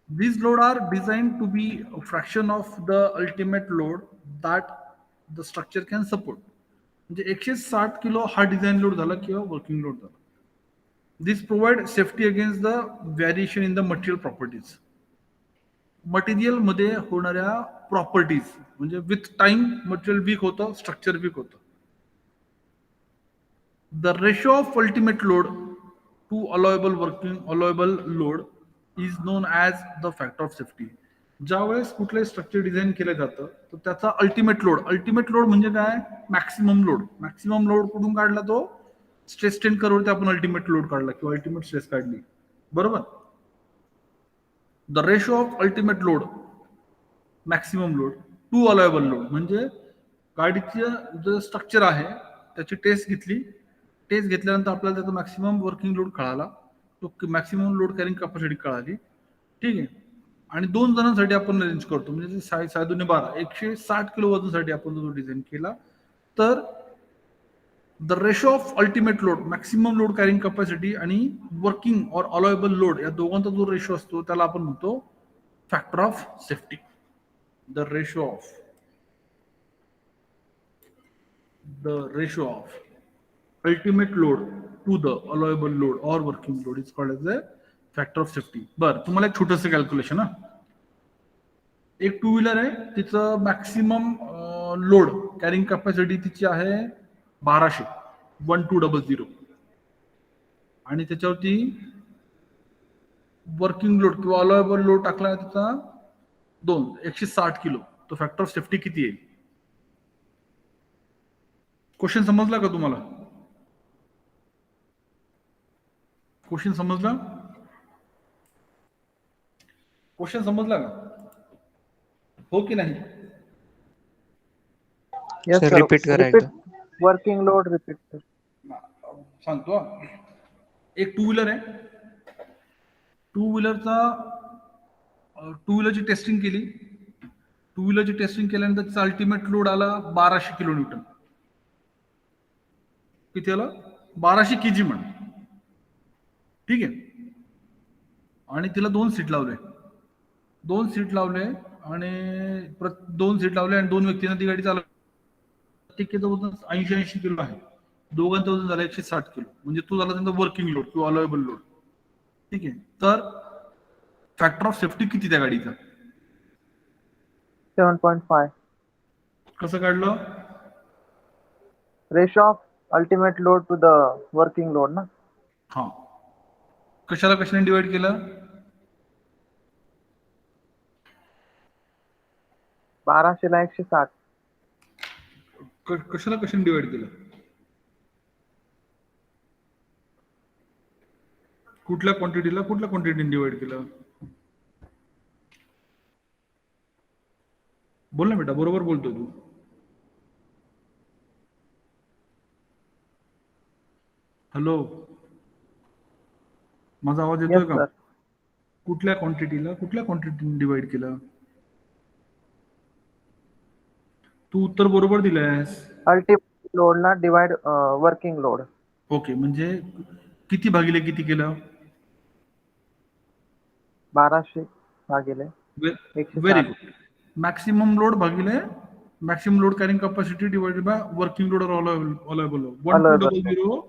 These load are designed to be a fraction of the ultimate load that the structure can support. म्हणजे 160 किलो हा डिझाईन लोड झाला किंवा वर्किंग लोड झाला. This provide safety against the variation in the material properties. Material मध्ये होणाऱ्या properties, म्हणजे with time material weak होतं, structure weak होतं. The ratio of ultimate load to allowable load is known as the factor of safety. ज्यावेळेस कुठलंही structure design केलं जातं तर त्याचा अल्टिमेट लोड म्हणजे काय? Maximum load. मॅक्सिमम लोड कुठून काढला? तो स्ट्रेस स्ट्रेन कर्ववरती आपण अल्टिमेट लोड काढला किंवा अल्टिमेट स्ट्रेस काढली, बरोबर? The ratio of ultimate load maximum load to allowable load, म्हणजे गाडीचं जे स्ट्रक्चर आहे त्याची टेस्ट घेतली. टेस्ट घेतल्यानंतर आपल्याला त्याचा मॅक्सिमम वर्किंग लोड कळाला, तो मॅक्सिमम लोड कॅरिंग कॅपॅसिटी कळाली. ठीक आहे. आणि 2 जणांसाठी आपण अरेंज करतो, म्हणजे 6 × 12, 160 किलो वजनसाठी आपण जो डिझाईन केला. तर the ratio of ultimate load, maximum load carrying capacity आणि वर्किंग ऑर अलाउएबल लोड या दोघांचा जो रेशो असतो त्याला आपण म्हणतो factor of safety. The ratio of ultimate load to the allowable load or working load is called as a factor of safety. बर, तुम्हाला एक छोटंसं कॅल्क्युलेशन. एक टू व्हीलर आहे, तिचं मॅक्सिमम लोड कॅरिंग कॅपॅसिटी तिची आहे 1200, 1200, आणि त्याच्यावरती वर्किंग लोड किंवा अलाउएबल लोड टाकला त्याचा 160 किलो. तो फॅक्टर ऑफ सेफ्टी किती येईल? क्वेश्चन समजला का तुम्हाला? क्वेश्चन समजला? क्वेश्चन समजला का? हो की नाही?
Yes,
sir
sir.
रिपीट करा
Repeat
एकदा.
working load. Repeat, sir.
सांगतो हा. एक टू व्हीलर आहे. टू व्हीलरची टेस्टिंग केली. टू व्हीलरची टेस्टिंग केल्यानंतर त्याचा अल्टिमेट लोड आला 1200 किलो न्यूटन. किती आला? 1200 केजी म्हण. ठीक आहे. आणि तिला 2 सीट लावले. 2 सीट लावले आणि 2 सीट लावले आणि 2 व्यक्तींना ती गाडी चालवली. प्रत्येकाचं वजन 80 किलो आहे. दोघांचं वजन झालं 160 किलो. म्हणजे तो झाला त्यांचा वर्किंग लोड किंवा अलाउएबल लोड. ठीक आहे. तर फॅक्टर ऑफ सेफ्टी किती त्या गाडीचा?
7.5.
कसं काढलं?
Ratio of ultimate load to the working load, ना?
हा. कशाने डिवाइड केलं?
1200 ला 160.
कशाने डिवाइड केलं? कुठल्या क्वांटिटीने डिवाइड केलं? बोल ना बेटा, बरोबर बोलतो तू. हॅलो, माझा आवाज येतोय
Yes,
का?
sir.
कुठल्या क्वांटिटीने डिवाइड केलं? तू उत्तर बरोबर दिलंयस.
Ultimate load ना divide working load.
ओके, म्हणजे किती भागिले किती केलं?
1200 भागिले
व्हेरी
160.
गुड. मॅक्सिमम लोड भागिले maximum load carrying capacity divided by working load और allowable load. 1200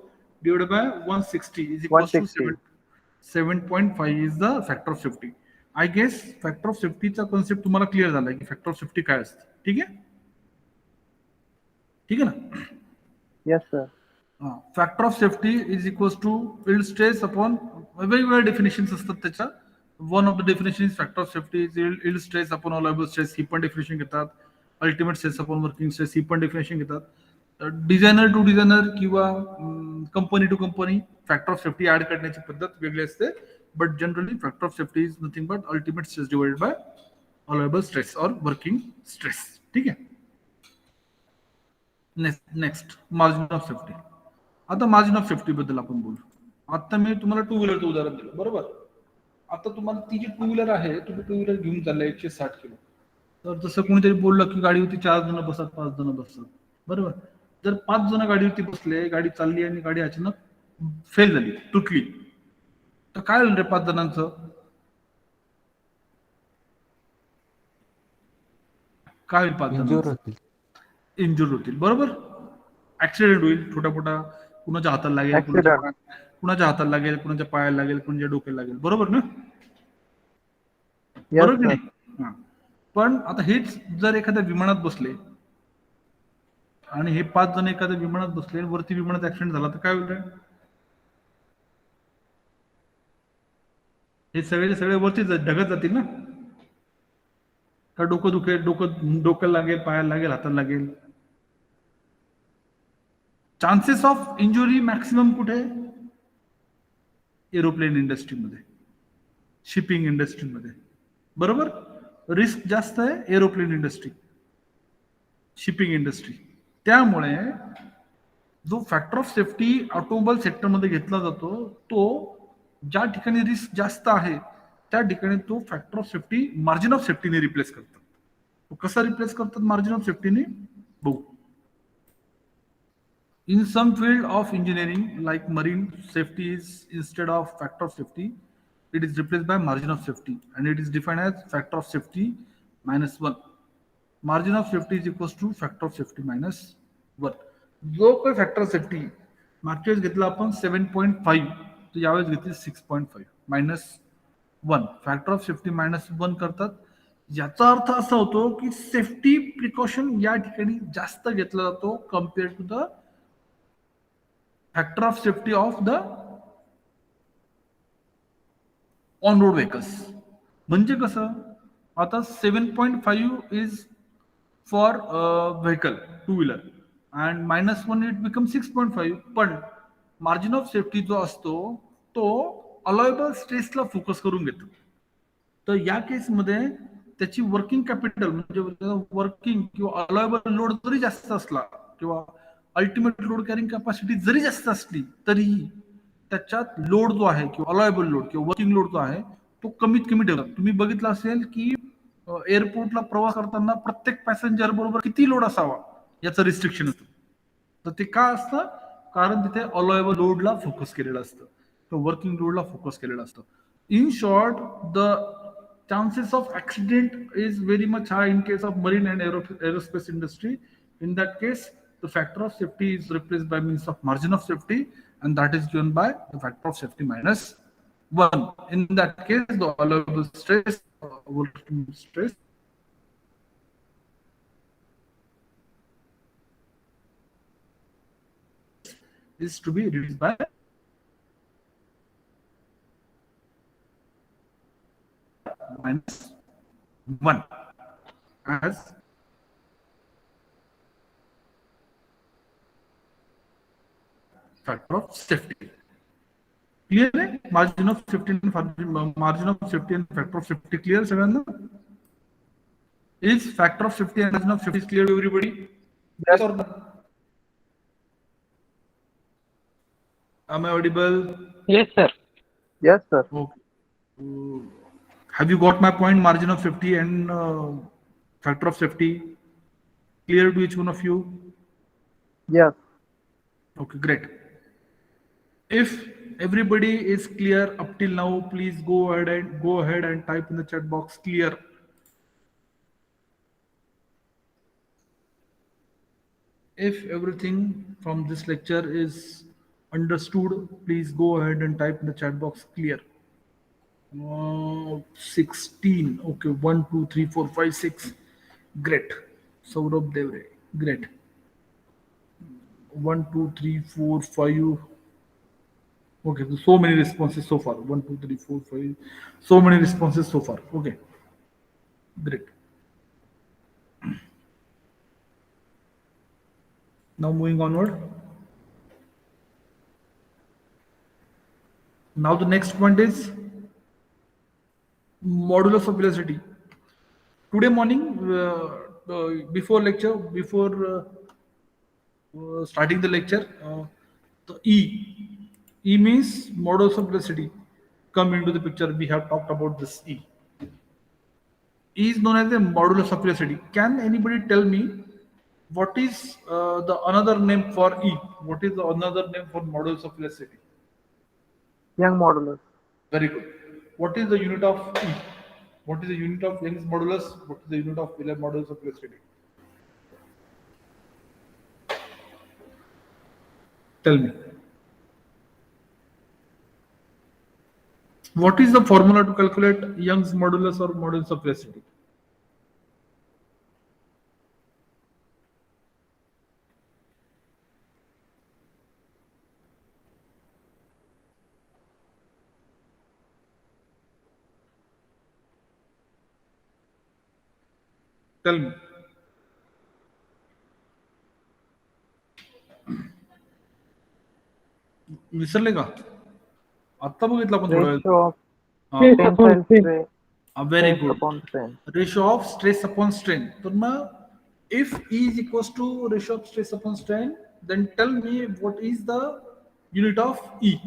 divided by 160 is equals to 7.5 is the factor of safety. I guess factor of safety चा concept तुम्हाला क्लिअर झाला की factor of safety काय असते. ठीक आहे ना?
Yes, sir.
Factor of safety is equals to yield stress upon वेगवेगळ्या डेफिनेशन्स असतात त्याच्या. One of the definition is factor of safety is yield stress upon allowable stress, ही पण डेफिनेशन घेतात. Ultimate stress upon working stress, ही पण definition घेतात. Designer to designer किंवा company to company factor of safety add करण्याची पद्धत वेगळी असते. But generally factor of safety is nothing but ultimate stress divided by allowable stress और वर्किंग स्ट्रेस. ठीक आहे. Next margin of safety. आता मार्जिन ऑफ सेफ्टी बद्दल आपण बोलू. आता मी तुम्हाला टू व्हीलरचं उदाहरण दिलं, बरोबर. आता तुम्हाला ती जी टू व्हीलर आहे, तुम्ही टू व्हीलर घेऊन चाललाय 160 किलो. तर जसं कोणीतरी बोललं की गाडीवरती 4 जण बसतात, 5 जण बसतात, बरोबर. जर 5 जण गाडीवरती बसले, गाडी चालली आणि गाडी अचानक फेल झाली, तुटली, तर काय होईल रे 5 जणांचं? काय होईल 5 जणांचं? इंजुर होतील, बरोबर. ऍक्सिडेंट होईल, छोटा मोठा. कुणाच्या हाताला लागेल, कुणाच्या हाताला लागेल, कुणाच्या पायाला लागेल, कुणाच्या डोक्याला लागेल, बरोबर ना? बरोबर की नाही? पण आता हेच जर एखाद्या विमानात बसले आणि हे 5 जण एखाद्या विमानात बसले, वरती विमानात ऍक्सिडेंट झाला, तर काय होईल रे? हे सगळे वरती ढगत जातील ना? का डोकं दुखेल, डोक्याला लागेल, पायाला लागेल, हाताला लागेल. चान्सेस ऑफ इंजुरी मॅक्सिमम कुठे? एरोप्लेन इंडस्ट्रीमध्ये, शिपिंग इंडस्ट्रीमध्ये, बरोबर. रिस्क जास्त आहे एरोप्लेन इंडस्ट्री, शिपिंग इंडस्ट्री. त्यामुळे जो फॅक्टर ऑफ सेफ्टी ऑटोमोबाईल सेक्टरमध्ये घेतला जातो, तो ज्या ठिकाणी रिस्क जास्त आहे त्या ठिकाणी तो factor of safety margin of सेफ्टीने रिप्लेस करतात. तो कसा रिप्लेस करतात मार्जिन ऑफ सेफ्टीने? बघू. In some field of engineering, like marine safety, is instead of factor of safety, it is replaced by margin of safety, and it is defined as factor of safety minus 1. Margin of safety is equals to factor of safety minus 1. जो काही factor of safety मागच्या वेळेस घेतला आपण 7.5, तर यावेळेस घेतली 6.5 minus 1. Factor of safety minus 1 करतात. याचा अर्थ असा होतो की सेफ्टी प्रिकॉशन या ठिकाणी जास्त घेतला जातो compare to the factor of safety of the on road vehicles. म्हणजे कसं? आता 7.5 is for vehicle two wheeler and -1 it become 6.5. पण मार्जिन ऑफ सेफ्टी जो असतो तो अलाउएबल स्ट्रेसला फोकस करून घेतो. तर या केसमध्ये त्याची वर्किंग कॅपिटल म्हणजे वर्किंग किंवा अलायबल लोड जरी जास्त असला किंवा अल्टिमेट लोड कॅरिंग कॅपॅसिटी जरी जास्त असली तरीही त्याच्यात लोड जो आहे किंवा अलायबल लोड किंवा वर्किंग लोड जो आहे तो कमीत कमी ठेवला. तुम्ही बघितलं असेल की एअरपोर्टला प्रवास करताना प्रत्येक पॅसेंजर बरोबर किती लोड असावा याचं रिस्ट्रिक्शन असतं. तर ते का असतं? कारण तिथे अलायबल लोडला फोकस केलेलं असतं, वर्किंग लोडला फोकस केलेलं असतं. In short, the chances of accident is very much high in case of marine and aerospace industry. In that case, the factor of safety is replaced by means of margin of safety, and that is given by the factor of safety minus 1. In that case, the allowable stress, working stress, is to be reduced by minus 1 as factor of safety. Clear है? Margin of safety and factor of safety clear सगळ्यांना? Is factor of safety and margin of safety is clear to everybody? Yes or no? Am I audible?
Yes, sir.
Yes, sir.
Okay. Have you got my point? Margin of safety and factor of safety clear to each one of you?
Yes.
Okay, great. If everybody is clear up till now, please go ahead and type in the chat box clear. If everything from this lecture is understood, please go ahead and type in the chat box clear. 16. Okay, 1, 2, 3, 4, 5, 6. Great. Saurabh Devre. Great. 1, 2, 3, 4, 5. Okay, so many responses so far. 1, 2, 3, 4, 5. So many responses so far. Okay. Great. Now moving onward. Now the next point is modulus of velocity. Today morning, before lecture, before starting the lecture, the E means modulus of velocity come into the picture. We have talked about this E. E is known as the modulus of velocity. Can anybody tell me what is the another name for E? What is the another name for modulus of velocity?
Young modulus.
Very good. What is the unit of E? What is the unit of Young's modulus? What is the unit of Wheeler modulus of velocity? Tell me. What is the formula to calculate Young's modulus or modulus of velocity? Tell me. विसरले का? आता बघितलं आपण थोडा वेळ.
Ratio of
Stress upon
tensile
strain.
stress.
Very
Stress
good.
upon strain.
Ratio of stress upon strain. So now, if E is equals to ratio of stress upon strain, then tell me what is the unit of E?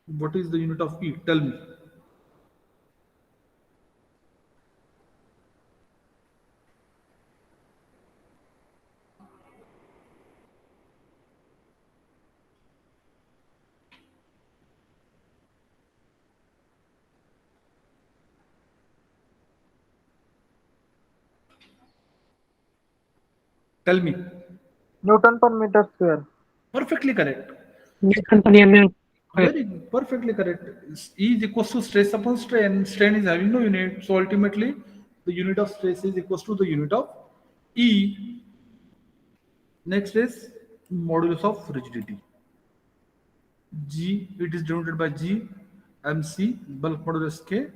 What is the unit of E? Tell me. Tell me.
Newton per meter square.
Perfectly correct.
Newton per mm.
Very perfectly correct. E is equals to stress upon strain. Strain is having no unit. So ultimately, the unit of stress is equals to the unit of E. Next is modulus of rigidity. G, it is denoted by G, MC, bulk modulus K.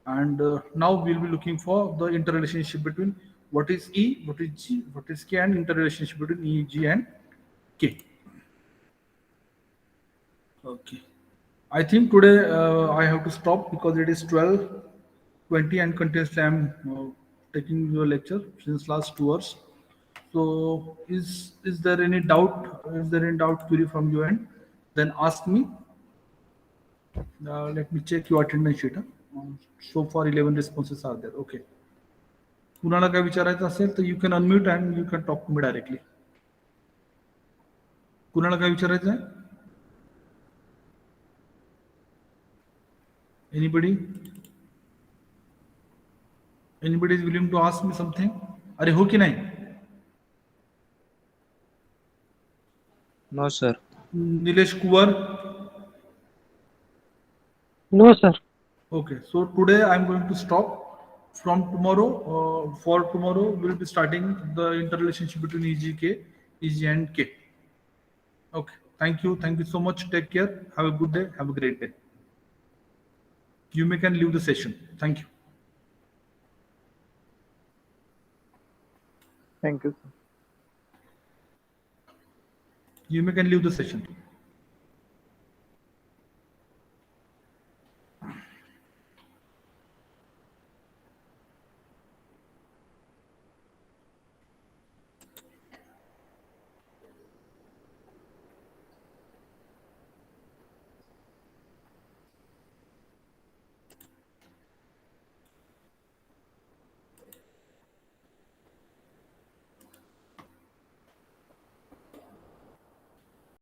And now we'll be looking for the interrelationship between what is E, what is G, what is K, and interrelationship between E, G, and K. Okay. I think today I have to stop because it is 12:20 and continuously I'm taking your lecture since last 2 hours. So is there any doubt? Is there any doubt query from your end? Then ask me. Let me check your attendance sheet. So far 11 responses are there. Okay. कुणाला काय विचारायचं असेल तर you can unmute and you can talk to me directly. कुणाला काय विचारायचं आहे? Anybody? Anybody is willing to ask me something? अरे हो की नाही?
No, sir.
Nilesh Kunwar.
No, sir.
Okay, so today I'm going to stop. From tomorrow, for tomorrow, we'll be starting the interrelationship between EG, EG and K. Okay, thank you. Thank you so much. Take care. Have a good day. Have a great day. You may can leave the session. Thank you.
Thank you, sir.
You may can leave the session.